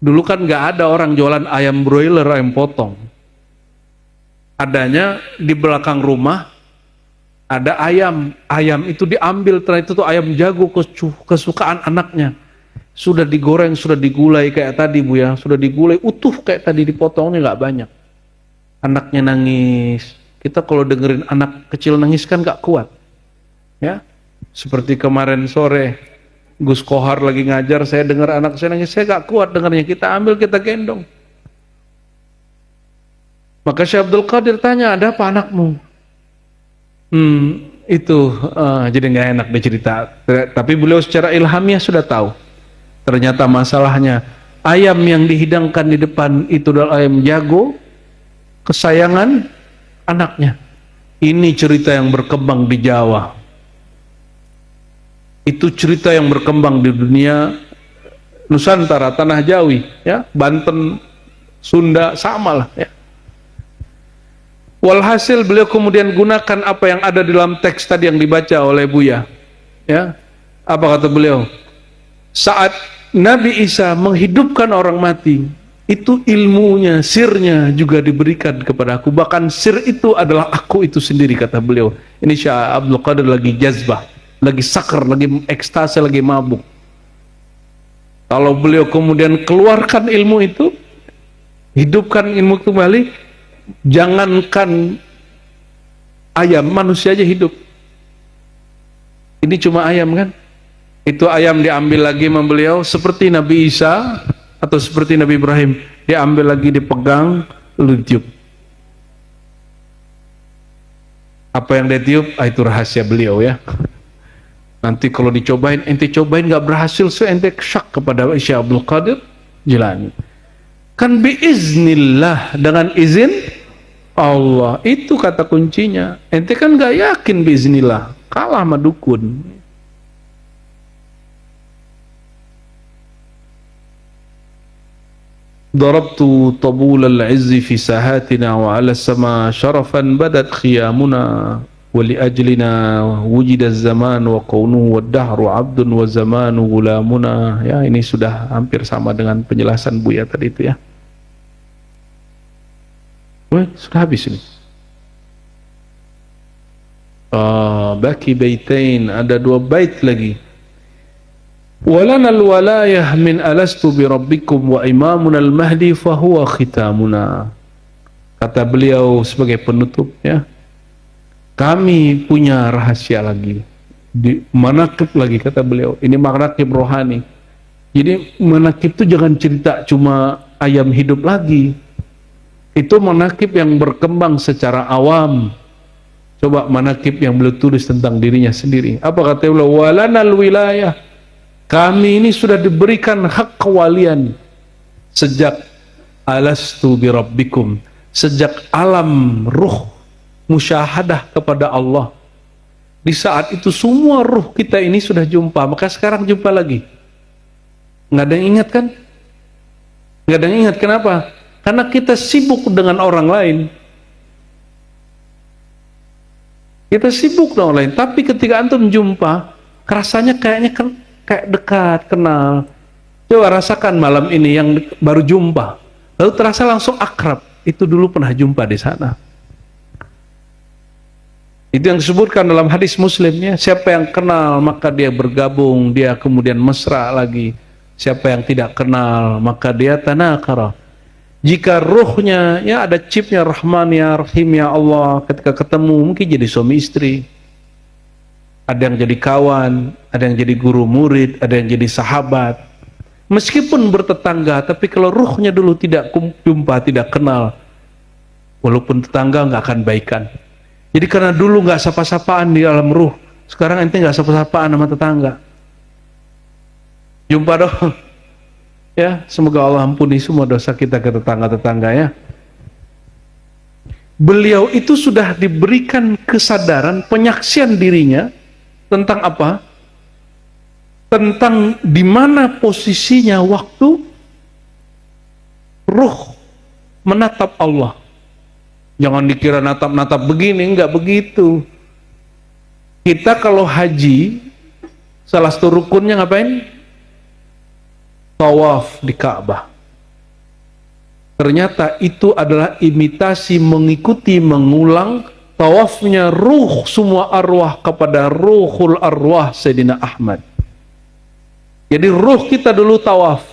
Speaker 1: dulu kan nggak ada orang jualan ayam broiler, ayam potong. Adanya di belakang rumah ada ayam. Ayam itu diambil, ternyata itu tuh ayam jago kesukaan anaknya. Sudah digoreng, sudah digulai kayak tadi Bu ya, sudah digulai utuh kayak tadi, dipotongnya nggak banyak. Anaknya nangis. Kita kalau dengerin anak kecil nangis kan nggak kuat, ya. Seperti kemarin sore Gus Kohar lagi ngajar, saya dengar anak saya nangis, saya nggak kuat dengarnya. Kita ambil, kita gendong. Maka Syekh Abdul Qadir tanya, ada apa anakmu? Jadi nggak enak dicerita. Tapi beliau secara ilhamiah sudah tahu. Ternyata masalahnya ayam yang dihidangkan di depan itu adalah ayam jago kesayangan anaknya. Ini cerita yang berkembang di Jawa. Itu cerita yang berkembang di dunia Nusantara, tanah Jawi, ya, Banten, Sunda, sama lah, ya. Walhasil beliau kemudian gunakan apa yang ada di dalam teks tadi yang dibaca oleh Buya, ya. Apa kata beliau? Saat Nabi Isa menghidupkan orang mati, itu ilmunya, sirnya juga diberikan kepada aku. Bahkan sir itu adalah aku itu sendiri, kata beliau. Ini Syekh Abdul Qadir lagi jazbah, lagi sakar, lagi ekstase, lagi mabuk. Kalau beliau kemudian keluarkan ilmu itu, hidupkan ilmu kembali, jangankan ayam, manusia aja hidup. Ini cuma ayam kan? Itu ayam diambil lagi sama beliau, seperti Nabi Isa atau seperti Nabi Ibrahim, diambil lagi, dipegang, lalu ditiup. Apa yang dia tiup? Itu rahasia beliau ya. Nanti kalau dicobain, ente cobain nggak berhasil, so ente syak kepada Syekh Abdul Qadir Jilani. Kan biiznillah, dengan izin Allah. Itu kata kuncinya. Ente kan nggak yakin biiznillah, kalah sama dukun. Darabtu tabul al-izzi fi sahatina wa ala sama syarafan badat khiyamuna wa li ajlina wujida zaman wa qawnu wa dahru abdun wa zamanu gulamuna. Ya, ini sudah hampir sama dengan penjelasan Buya tadi itu ya. Sudah habis ini. Baki baitain, ada 2 bait lagi. Walana al-walayah min alastu bi rabbikum wa imamuna al-mahdi fahuwa khitamuna. Kata beliau sebagai penutup ya, kami punya rahasia lagi, di manaqib lagi, kata beliau. Ini manaqib rohani. Jadi manaqib itu jangan cerita cuma ayam hidup lagi. Itu manaqib yang berkembang secara awam. Coba manaqib yang beliau tulis tentang dirinya sendiri. Apa kata beliau? Walana al-wilayah, kami ini sudah diberikan hak kewalian sejak alastu bi rabbikum, sejak alam ruh musyahadah kepada Allah. Di saat itu semua ruh kita ini sudah jumpa, maka sekarang jumpa lagi. Nggak ada yang ingat kan? Nggak ada yang ingat, kenapa? Karena kita sibuk dengan orang lain. Kita sibuk dengan orang lain, tapi ketika antum jumpa, rasanya kayaknya kan kayak dekat, kenal. Coba rasakan malam ini yang baru jumpa, lalu terasa langsung akrab. Itu dulu pernah jumpa di sana. Itu yang disebutkan dalam hadis Muslimnya, siapa yang kenal maka dia bergabung, dia kemudian mesra lagi. Siapa yang tidak kenal maka dia tanakara. Jika ruhnya, ya ada chipnya Rahman ya Rahim ya Allah, ketika ketemu mungkin jadi suami istri. Ada yang jadi kawan, ada yang jadi guru murid, ada yang jadi sahabat. Meskipun bertetangga, tapi kalau ruhnya dulu tidak jumpa, tidak kenal, walaupun tetangga nggak akan baikan. Jadi karena dulu nggak sapa-sapaan di alam ruh, sekarang ente nggak sapa-sapaan sama tetangga. Jumpa dong. Ya, semoga Allah ampuni semua dosa kita ke tetangga-tetangga ya. Beliau itu sudah diberikan kesadaran, penyaksian dirinya tentang apa? Tentang di mana posisinya waktu menatap Allah. Jangan dikira natap-natap begini, enggak begitu. Kita kalau haji, salah satu rukunnya ngapain? Tawaf di Ka'bah. Ternyata itu adalah imitasi, mengikuti, mengulang tawafnya ruh semua arwah kepada ruhul arwah Sayyidina Ahmad. Jadi ruh kita dulu tawaf.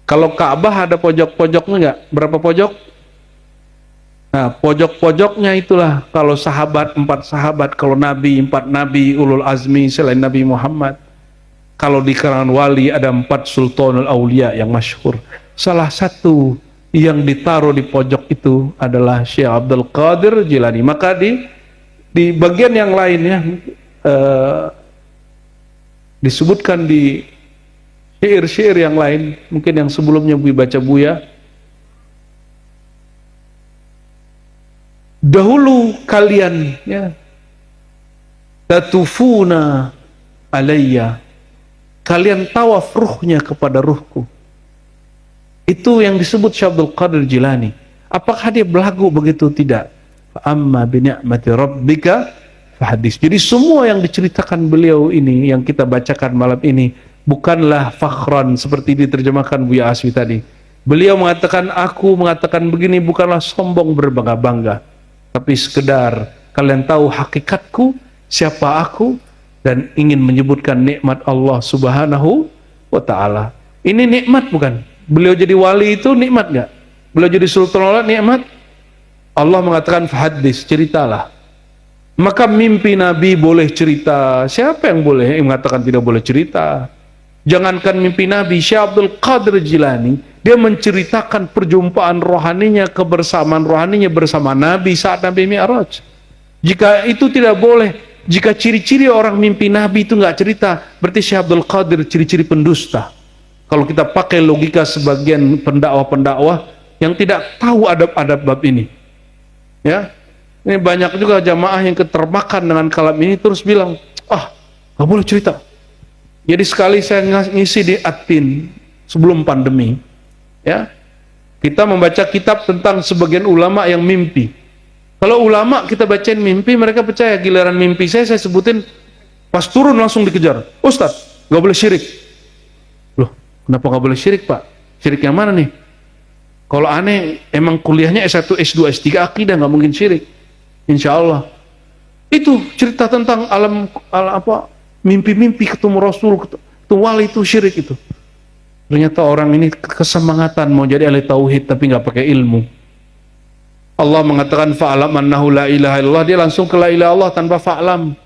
Speaker 1: Kalau Ka'bah ada pojok-pojoknya enggak? Berapa pojok? Nah, pojok-pojoknya itulah kalau sahabat 4 sahabat, kalau nabi 4 nabi ulul azmi selain Nabi Muhammad. Kalau di kalangan wali ada 4 sultanul aulia yang masyhur. Salah satu yang ditaruh di pojok itu adalah Syekh Abdul Qadir Jilani. Maka di bagian yang lainnya disebutkan di syair-syair yang lain, mungkin yang sebelumnya baca Buya. Dahulu kalian ya tatufuna alayya, kalian tawaf ruhnya kepada ruhku. Itu yang disebut Syekh Abdul Qadir Jilani. Apakah dia belagu begitu? Tidak. Amma bi ni'mati rabbika fahadis. Jadi semua yang diceritakan beliau ini, yang kita bacakan malam ini, bukanlah fakhran seperti diterjemahkan Buya Aswi tadi. Beliau mengatakan, aku mengatakan begini bukanlah sombong berbangga-bangga, tapi sekedar kalian tahu hakikatku, siapa aku, dan ingin menyebutkan nikmat Allah Subhanahu wa ta'ala. Ini nikmat bukan? Beliau jadi wali itu nikmat gak? Beliau jadi sultan Allah nikmat? Allah mengatakan fahadis, ceritalah. Maka mimpi Nabi boleh cerita. Siapa yang boleh mengatakan tidak boleh cerita? Jangankan mimpi Nabi, Syekh Abdul Qadir Jilani, dia menceritakan perjumpaan rohaninya, kebersamaan rohaninya bersama Nabi saat Nabi Mi'raj. Jika itu tidak boleh, jika ciri-ciri orang mimpi Nabi itu nggak cerita, berarti Syekh Abdul Qadir ciri-ciri pendusta. Kalau kita pakai logika sebagian pendakwah-pendakwah yang tidak tahu adab-adab bab ini, ya, ini banyak juga jamaah yang ketermakan dengan kalam ini terus bilang, nggak boleh cerita. Jadi sekali saya ngisi di Atin sebelum pandemi, ya, kita membaca kitab tentang sebagian ulama yang mimpi. Kalau ulama kita bacain mimpi, mereka percaya. Giliran mimpi saya sebutin, pas turun langsung dikejar. Ustadz, nggak boleh syirik. Loh, kenapa nggak boleh syirik, Pak? Syirik yang mana nih? Kalau aneh, emang kuliahnya S1, S2, S3 akidah, nggak mungkin syirik. Insya Allah. Itu cerita tentang alam apa? Mimpi-mimpi ketemu Rasul, ketemu wali, itu syirik itu. Ternyata orang ini kesemangatan mau jadi ahli tauhid tapi nggak pakai ilmu. Allah mengatakan fa'alam annahu la ilaha illallah, dia langsung ke la ilaha Allah tanpa fa'alam.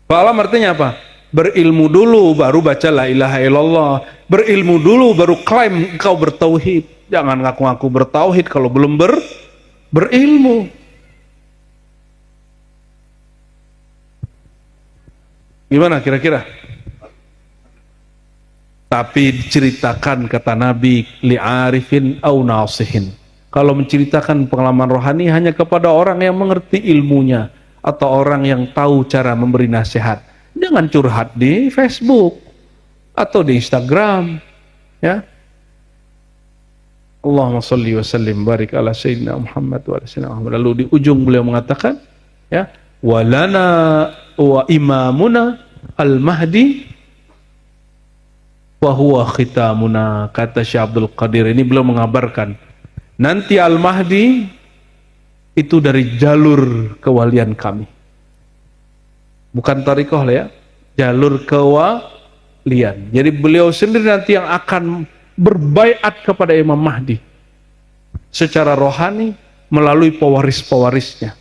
Speaker 1: Fa'alam artinya apa? Berilmu dulu baru baca la ilaha illallah. Berilmu dulu baru klaim engkau bertauhid. Jangan ngaku-ngaku bertauhid kalau belum berilmu. Gimana kira-kira? Tapi diceritakan kata Nabi li'arifin au nasihin. Kalau menceritakan pengalaman rohani hanya kepada orang yang mengerti ilmunya atau orang yang tahu cara memberi nasihat. Jangan curhat di Facebook atau di Instagram, ya. Allahumma shalli wa sallim barik ala sayyidina Muhammad wa ala sayyidina Muhammad. Lalu di ujung beliau mengatakan, ya, walana wa imamuna al-mahdi wa huwa khitamuna. Kata Syekh Abdul Qadir ini, beliau mengabarkan nanti al-mahdi itu dari jalur kewalian kami, bukan tariqah lah ya, jalur kewalian. Jadi beliau sendiri nanti yang akan berbaiat kepada Imam Mahdi secara rohani melalui pewaris-pewarisnya.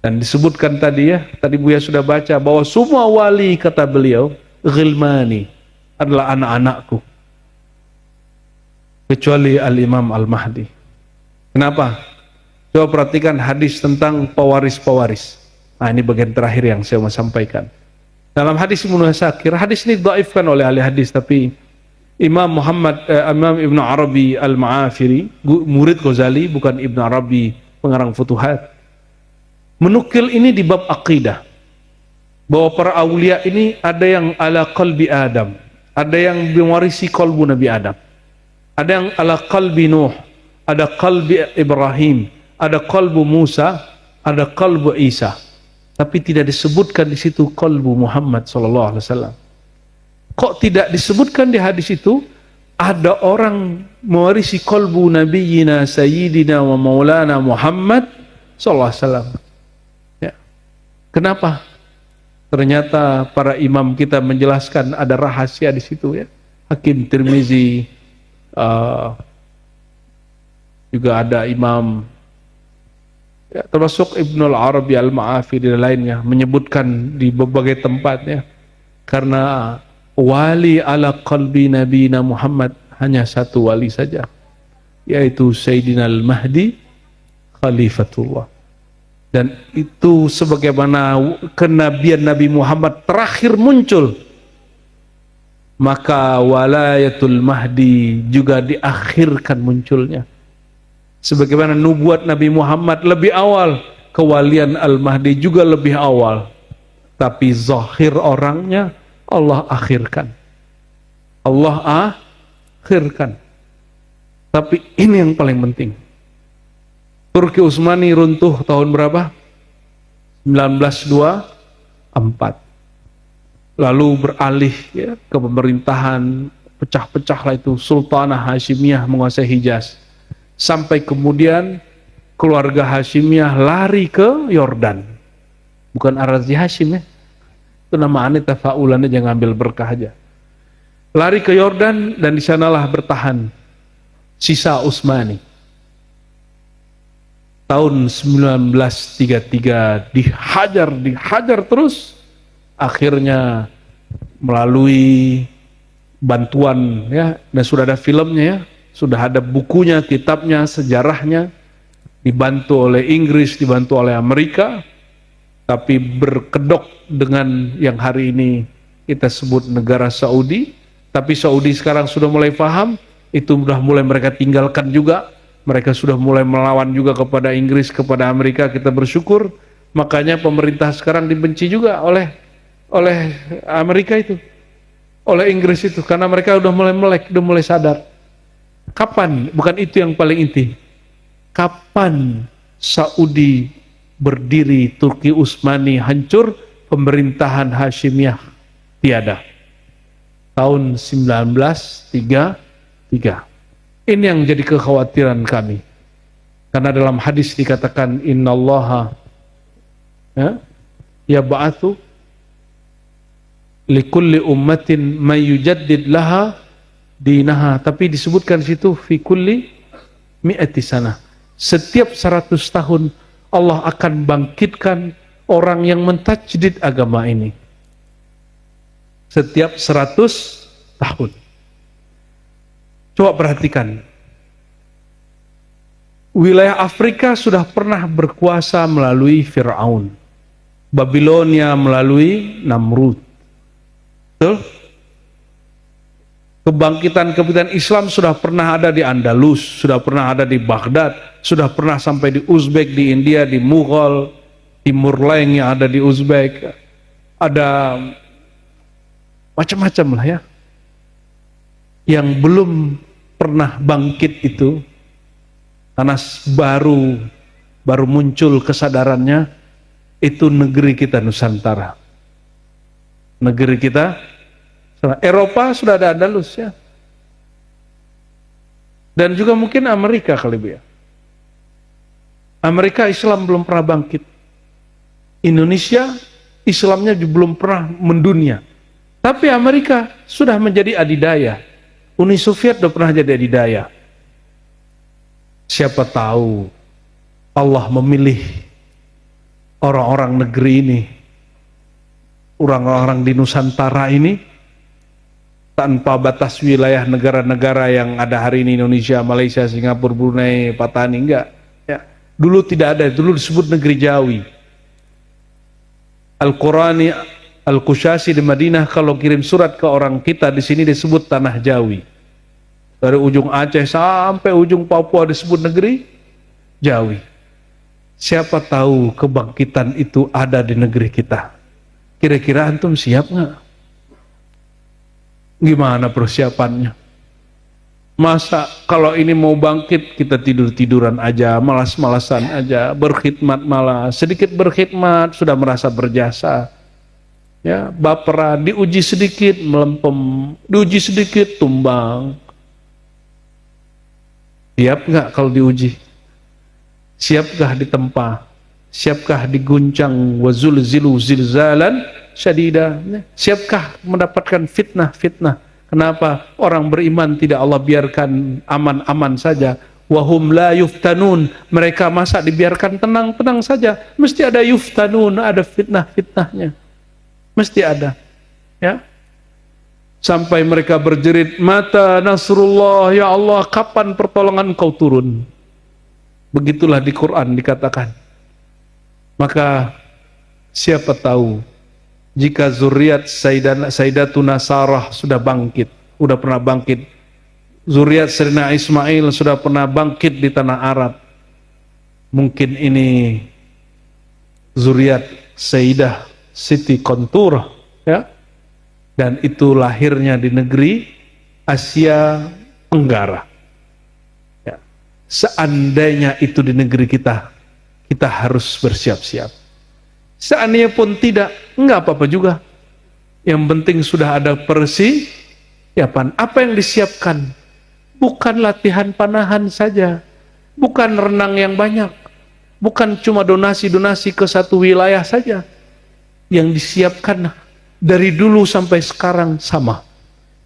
Speaker 1: Dan disebutkan tadi ya, tadi Buya sudah baca bahwa semua wali, kata beliau, ghilmani, adalah anak-anakku, kecuali Al-Imam Al-Mahdi. Kenapa? Coba perhatikan hadis tentang pewaris-pewaris. Nah, ini bagian terakhir yang saya mau sampaikan. Dalam hadis Ibnu Asakir, hadis ini dhaifkan oleh ahli hadis, tapi Imam Ibn Arabi Al-Ma'afiri, murid Ghazali, bukan Ibn Arabi pengarang Futuhat, menukil ini di bab akidah, bahwa para aulia ini ada yang ala qalbi Adam, Ada yang mewarisi kalbu Nabi Adam. Ada yang ala qalbi Nuh, ada qalbi Ibrahim, ada kalbu Musa, ada kalbu Isa. Tapi tidak disebutkan di situ kalbu Muhammad sallallahu alaihi wasallam. Kok tidak disebutkan di hadis itu? Ada orang mewarisi kalbu nabiyina sayyidina wa maulana Muhammad sallallahu alaihi wasallam. Ya. Kenapa? Ternyata para imam kita menjelaskan ada rahasia di situ ya. Hakim Tirmizi, juga ada imam ya, termasuk Ibnul Arabi Al-Ma'afiri dan lainnya menyebutkan di berbagai tempat ya. Karena wali ala qalbi nabiyina Muhammad hanya satu wali saja, yaitu Sayyidina Al-Mahdi Khalifatullah. Dan itu sebagaimana kenabian Nabi Muhammad terakhir muncul, maka walayatul Mahdi juga diakhirkan munculnya. Sebagaimana nubuat Nabi Muhammad lebih awal, kewalian Al-Mahdi juga lebih awal. Tapi zahir orangnya Allah akhirkan. Allah akhirkan. Tapi ini yang paling penting. Turki Utsmani runtuh tahun berapa? 1924. Lalu beralih ya, ke pemerintahan, pecah-pecahlah itu Sultanah Hashimiyah menguasai Hijaz. Sampai kemudian keluarga Hashimiyah lari ke Yordan. Bukan Ar-Razi Hashim ya. Itu nama aneh tafaulan aja, ngambil berkah aja. Lari ke Yordan dan di sanalah bertahan sisa Utsmani. Tahun 1933 dihajar terus. Akhirnya melalui bantuan ya, dan sudah ada filmnya ya, sudah ada bukunya, kitabnya, sejarahnya, dibantu oleh Inggris, dibantu oleh Amerika, tapi berkedok dengan yang hari ini kita sebut negara Saudi. Tapi Saudi sekarang sudah mulai paham, itu sudah mulai mereka tinggalkan juga. Mereka sudah mulai melawan juga kepada Inggris, kepada Amerika. Kita bersyukur. Makanya pemerintah sekarang dibenci juga oleh Amerika itu, oleh Inggris itu, karena mereka udah mulai melek, udah mulai sadar. Kapan? Bukan itu yang paling inti. Kapan Saudi berdiri, Turki Utsmani hancur, pemerintahan Hashimiyah tiada? Tahun 1933. Ini yang jadi kekhawatiran kami. Karena dalam hadis dikatakan innallaha ya ba'athu likulli ummatin may yujaddid laha dinaha. Tapi disebutkan situ fi kulli mi'ati sanah. Setiap 100 tahun Allah akan bangkitkan orang yang mentajdid agama ini. Setiap 100 tahun. Coba perhatikan. Wilayah Afrika sudah pernah berkuasa melalui Fir'aun. Babilonia melalui Namrud. Betul? Kebangkitan Islam sudah pernah ada di Andalus, sudah pernah ada di Baghdad, sudah pernah sampai di Uzbek, di India, di Mughal, Timur Leng yang ada di Uzbek. Ada macam-macam lah ya. Yang belum pernah bangkit itu, karena baru muncul kesadarannya, itu negeri kita Nusantara. Negeri kita Eropa sudah ada Andalus ya. Dan juga mungkin Amerika kali ya. Amerika Islam belum pernah bangkit. Indonesia Islamnya belum pernah mendunia. Tapi Amerika sudah menjadi adidaya. Uni Soviet sudah pernah jadi adidaya. Siapa tahu Allah memilih orang-orang negeri ini, orang-orang di Nusantara ini, tanpa batas wilayah negara-negara yang ada hari ini, Indonesia, Malaysia, Singapura, Brunei, Patani, enggak ya. Dulu tidak ada, dulu disebut negeri Jawi. Al-Qurani Al-Qushasi di Madinah kalau kirim surat ke orang kita di sini disebut tanah Jawi. Dari ujung Aceh sampai ujung Papua disebut negeri Jawi. Siapa tahu kebangkitan itu ada di negeri kita. Kira-kira antum siap nggak? Gimana persiapannya? Masa kalau ini mau bangkit kita tidur-tiduran aja, malas-malasan aja, berkhidmat malas, sedikit berkhidmat sudah merasa berjasa. Ya, baperan, diuji sedikit melempem, diuji sedikit tumbang. Siap nggak kalau diuji? Siapkah ditempa? Siapkah diguncang wazulzilu zilzalan syadida? Siapkah mendapatkan fitnah-fitnah? Kenapa orang beriman tidak Allah biarkan aman-aman saja? Wahum la yuftanun. Mereka masa dibiarkan tenang-tenang saja? Mesti ada yuftanun, ada fitnah-fitnahnya. Mesti ada. Ya. Sampai mereka berjerit, mata nasrullah, ya Allah, kapan pertolongan Engkau turun? Begitulah di Quran dikatakan. Maka siapa tahu jika zuriat Sayyidatuna Sarah sudah bangkit, sudah pernah bangkit, zuriat Sayyidina Ismail sudah pernah bangkit di tanah Arab, mungkin ini zuriat Sayyidah Siti Kontur, ya, dan itu lahirnya di negeri Asia Tenggara. Ya. Seandainya itu di negeri kita, kita harus bersiap-siap. Seandainya pun tidak, enggak apa-apa juga. Yang penting sudah ada persiapan. Apa yang disiapkan? Bukan latihan panahan saja, bukan renang yang banyak, bukan cuma donasi-donasi ke satu wilayah saja. Yang disiapkan dari dulu sampai sekarang sama.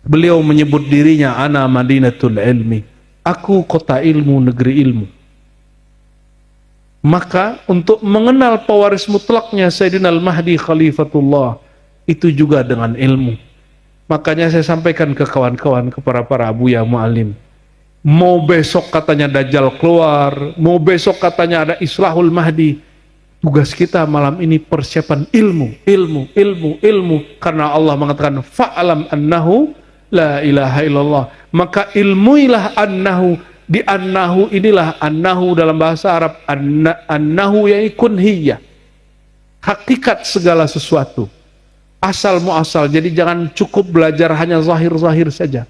Speaker 1: Beliau menyebut dirinya ana Madinatul Ilmi, aku kota ilmu, negeri ilmu. Maka untuk mengenal pewaris mutlaknya Sayyidina Al-Mahdi Khalifatullah itu juga dengan ilmu. Makanya saya sampaikan ke kawan-kawan, kepada para abuya mu'alim, mau besok katanya Dajjal keluar, mau besok katanya ada Islahul Mahdi, tugas kita malam ini persiapan ilmu. Karena Allah mengatakan fa'alam annahu la ilaha illallah. Maka ilmuilah annahu. Di annahu inilah, annahu dalam bahasa Arab, annahu yakun hiya, hakikat segala sesuatu, asal muasal. Jadi jangan cukup belajar hanya zahir-zahir saja.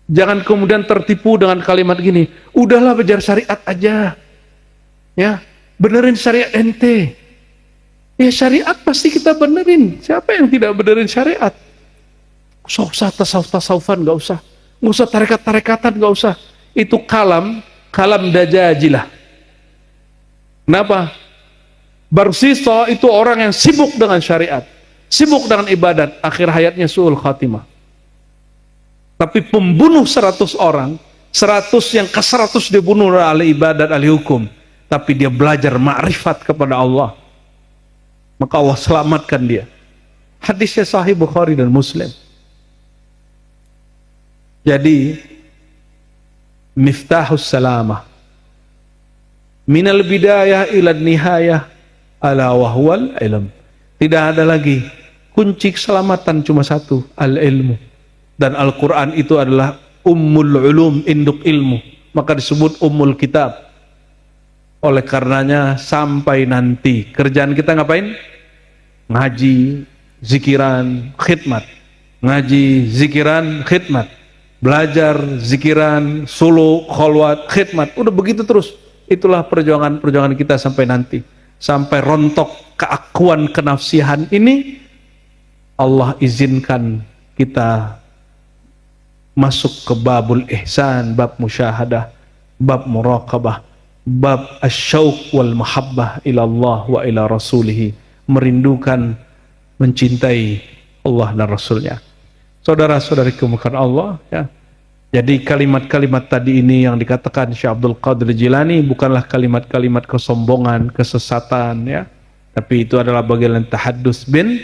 Speaker 1: Jangan kemudian tertipu dengan kalimat gini, udahlah belajar syariat aja, ya, benerin syariat ente. Ya syariat pasti kita benerin. Siapa yang tidak benerin syariat? Nggak usah tasawuf-tasawufan, nggak usah tarekat-tarekatan, nggak usah. Itu kalam dajajilah. Kenapa? Barsisa itu orang yang sibuk dengan syariat, sibuk dengan ibadat, akhir hayatnya su'ul khatimah. Tapi pembunuh 100 orang, 100 yang ke 100 dibunuh oleh ibadat, ahli hukum, tapi dia belajar ma'rifat kepada Allah, maka Allah selamatkan dia. Hadisnya sahih Bukhari dan Muslim. Jadi miftahus salamah minal bidayah ila nihayah ala wahwal ilm. Tidak ada lagi kunci keselamatan, cuma satu, al ilmu. Dan Al-Quran itu adalah ummul ulum, induk ilmu, maka disebut ummul kitab. Oleh karenanya sampai nanti kerjaan kita ngapain? Ngaji, zikiran, khidmat. Ngaji, zikiran, khidmat. Belajar, zikiran, solo, kholwat, khidmat. Udah begitu terus. Itulah perjuangan kita sampai nanti. Sampai rontok keakuan kenafsihan ini, Allah izinkan kita masuk ke babul ihsan, bab musyahadah, bab muraqabah, bab asyauq wal mahabbah ila Allah wa ila rasulih. Merindukan, mencintai Allah dan Rasulnya. Saudara-saudari kemuliaan Allah, ya. Jadi kalimat-kalimat tadi ini yang dikatakan Syekh Abdul Qadir Jilani bukanlah kalimat-kalimat kesombongan, kesesatan, ya. Tapi itu adalah bagian tahaddus bin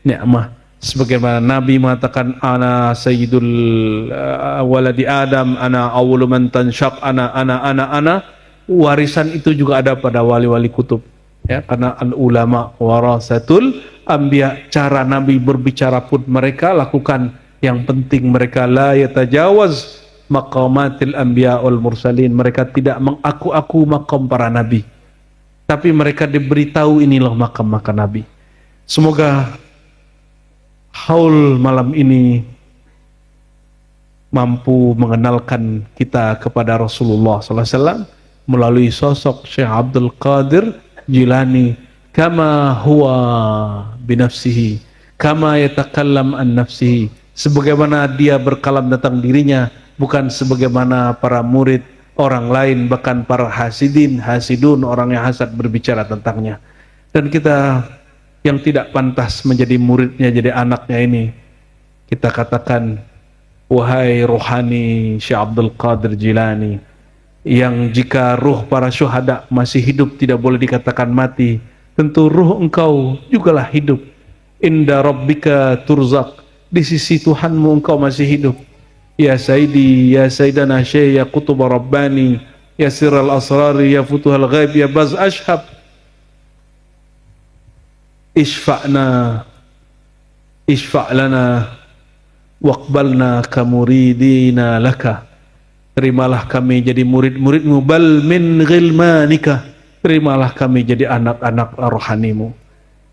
Speaker 1: ni'mah. Sebagaimana Nabi mengatakan ana sayyidul waladi Adam, ana awwalu man tanshaq, ana. Warisan itu juga ada pada wali-wali kutub, ya, karena al ulama warasatul anbiya. Cara Nabi berbicara pun mereka lakukan. Yang penting mereka la yatajawaz maqamatil anbiya wal mursalin. Mereka tidak mengaku-aku maqam para nabi, tapi mereka diberitahu inilah makam-makam nabi. Semoga haul malam ini mampu mengenalkan kita kepada Rasulullah SAW melalui sosok Syekh Abdul Qadir Jilani, kama huwa binafsihi, kama yatakallam an nafsihi, sebagaimana dia berkalam tentang dirinya, bukan sebagaimana para murid orang lain, bahkan para hasidun, orang yang hasad berbicara tentangnya. Dan kita yang tidak pantas menjadi muridnya, jadi anaknya ini, kita katakan, wahai rohani Syekh Abdul Qadir Jilani, yang jika ruh para syuhada masih hidup tidak boleh dikatakan mati, tentu ruh engkau jugalah hidup. Inda rabbika turzaq, di sisi Tuhanmu engkau masih hidup. Ya Sayyidi, ya Sayyidana Syekh, ya Qutub Rabbani, ya Sirral Asrari, ya Futuhal Ghaib, ya Baz Ashab, Ishfa'na, Ishfa'lana, waqbalna kamuridina laka, terimalah kami jadi murid-muridmu, bal min ghilmanika, terimalah kami jadi anak-anak rohanimu.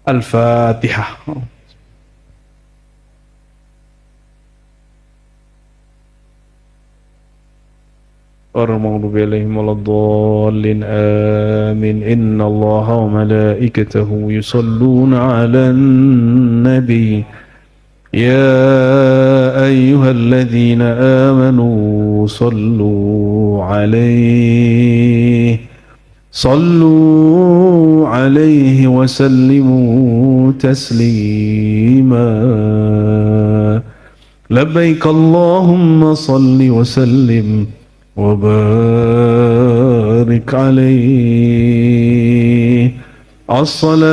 Speaker 1: Al-Fatihah. المغضوب عليهم ولا الضالين آمين. إن الله وملائكته يصلون على النبي يا أيها الذين آمنوا صلوا عليه وسلموا تسليما. لبيك اللهم صل وسلم وبارك عليه. الصلاة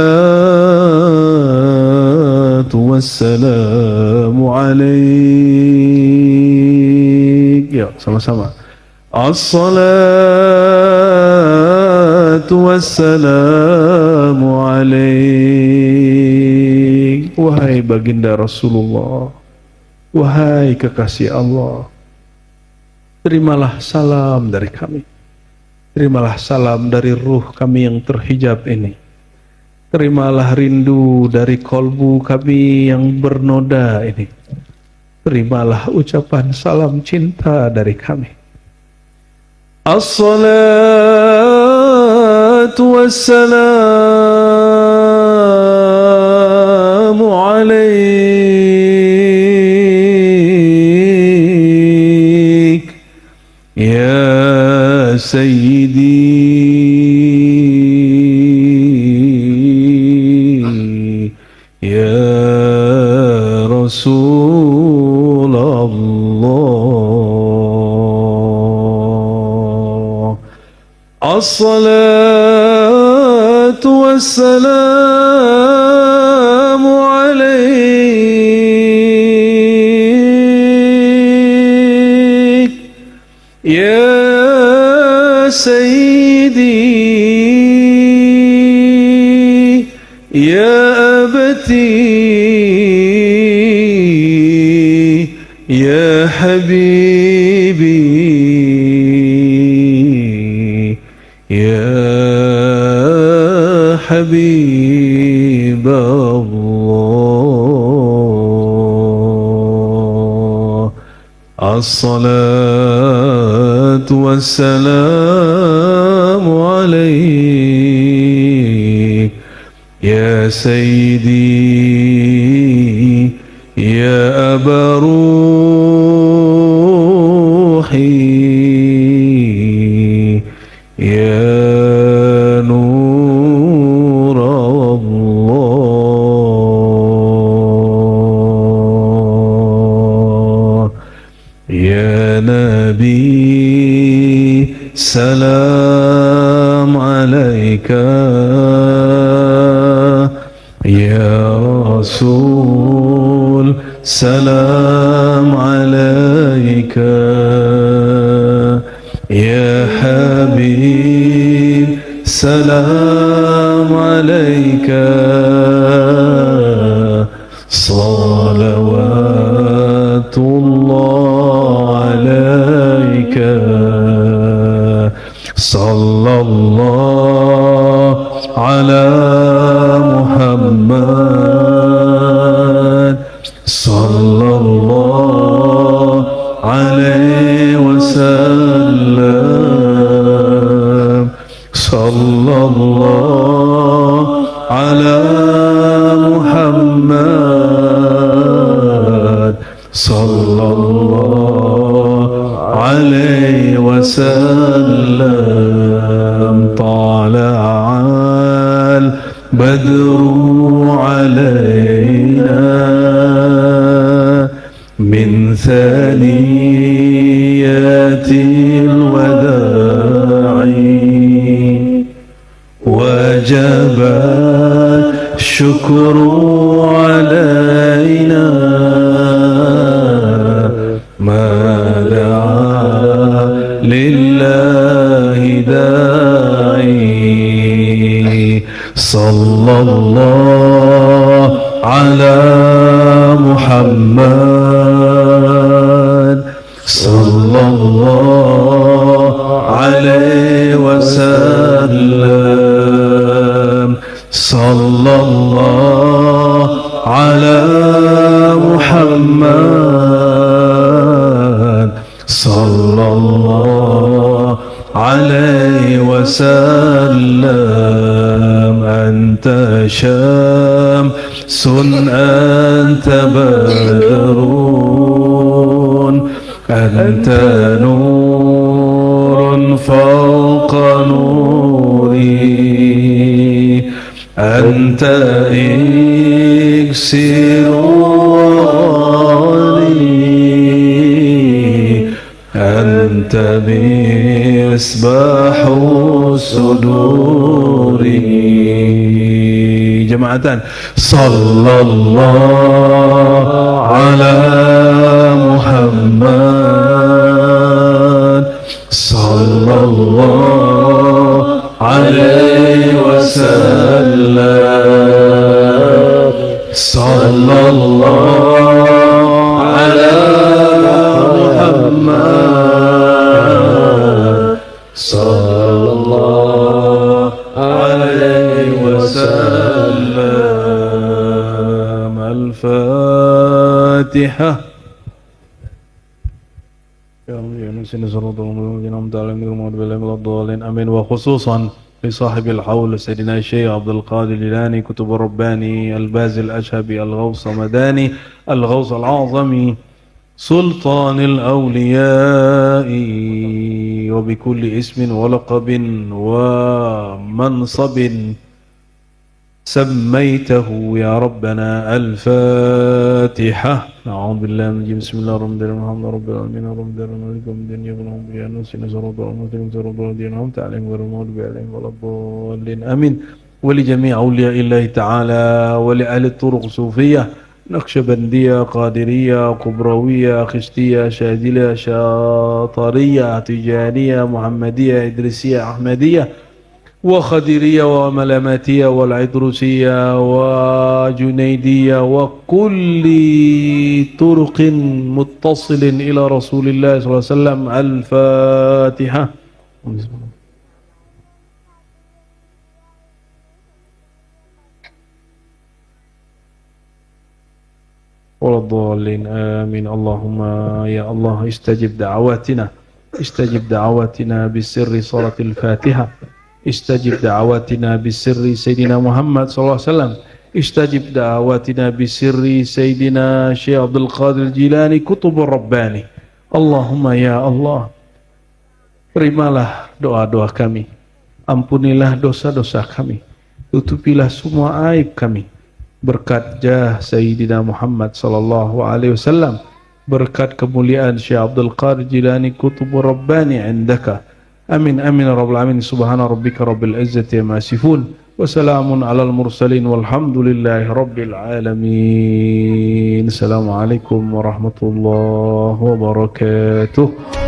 Speaker 1: والسلام عليك. Ya, sama-sama. الصلاة والسلام عليك. Wahai baginda Rasulullah, wahai kekasih Allah, terimalah salam dari kami. Terimalah salam dari ruh kami yang terhijab ini. Terimalah rindu dari kolbu kami yang bernoda ini. Terimalah ucapan salam cinta dari kami. As-salatu wassalamu alaik ya Sayyidi ya Rasulullah. As-salatu wassalamu alaik ya Sayyidi ya abati ya habibi ya habib Allah. As-salatu wassalamu alaik ya Sayyidi ya Aba Ruhi ya Nur Allah. Ya Nabi salam alaika ya Rasul salam alaika ya Habib salam alaika salawatullah alaika sallallahu ala Muhammad sallallahu ala البدر علينا من ثنيات الوداع وجب الشكر علينا ما دعا لله داعي صلى الله على محمد صلى الله عليه وسلم صلى الله على محمد صلى الله عليه وسلم أنت شمس أنت بدر أنت نور فوق نوري أنت إكسير أنت مصباح الصدور جماعة صلى الله على محمد صلى الله عليه وسلم صلى الله على محمد صلى الله عليه وسلم الفاتحة آمين وخصوصا لصاحب الحول سيدنا الشيخ عبد القادر الجيلاني كتب الرباني البازل الأشهبي الغوث مداني الغوث العظمي سلطان الأولياء وبكل اسم ولقب ومنصب سميته يا ربنا الفاتحة أعوذ بالله من الشيطان بسم الله الرحمن الرحيم الحمد لله رب العالمين الرحمن الرحيم مالك يوم الدين إياك نعبد وإياك نستعين صراط المستقيم صراط الذين أنعمت عليهم غير المغضوب عليهم ولا الضالين آمين ولجميع أولياء الله تعالى ولأهل الطرق الصوفية نقشبندية قادرية قبروية خشتية شاذلية شاطرية تجانية محمدية إدريسية أحمدية وخديرية وملاماتية والعدروسية وجنيدية وكل طرق متصل إلى رسول الله صلى الله عليه وسلم الفاتحة ولا الضالين آمين اللهم يا الله استجب دعواتنا بسر صلاة الفاتحة استجب دعواتنا بسر سيدنا محمد صلى الله عليه وسلم استجب دعواتنا بسر سيدنا شيخ عبد القادر الجيلاني كتب الرباني اللهم يا الله terimalah doa-doa kami ampunilah dosa-dosa kami tutupilah semua aib kami berkat jah Sayyidina Muhammad sallallahu alaihi wasallam berkat kemuliaan Syekh Abdul Qadir Jilani Kutubur Rabbani indaka amin amin ya rabbal alamin subhana rabbika rabbil izzati amma yasifun wa salamun alal mursalin walhamdulillahi rabbil alamin assalamu alaikum warahmatullahi wabarakatuh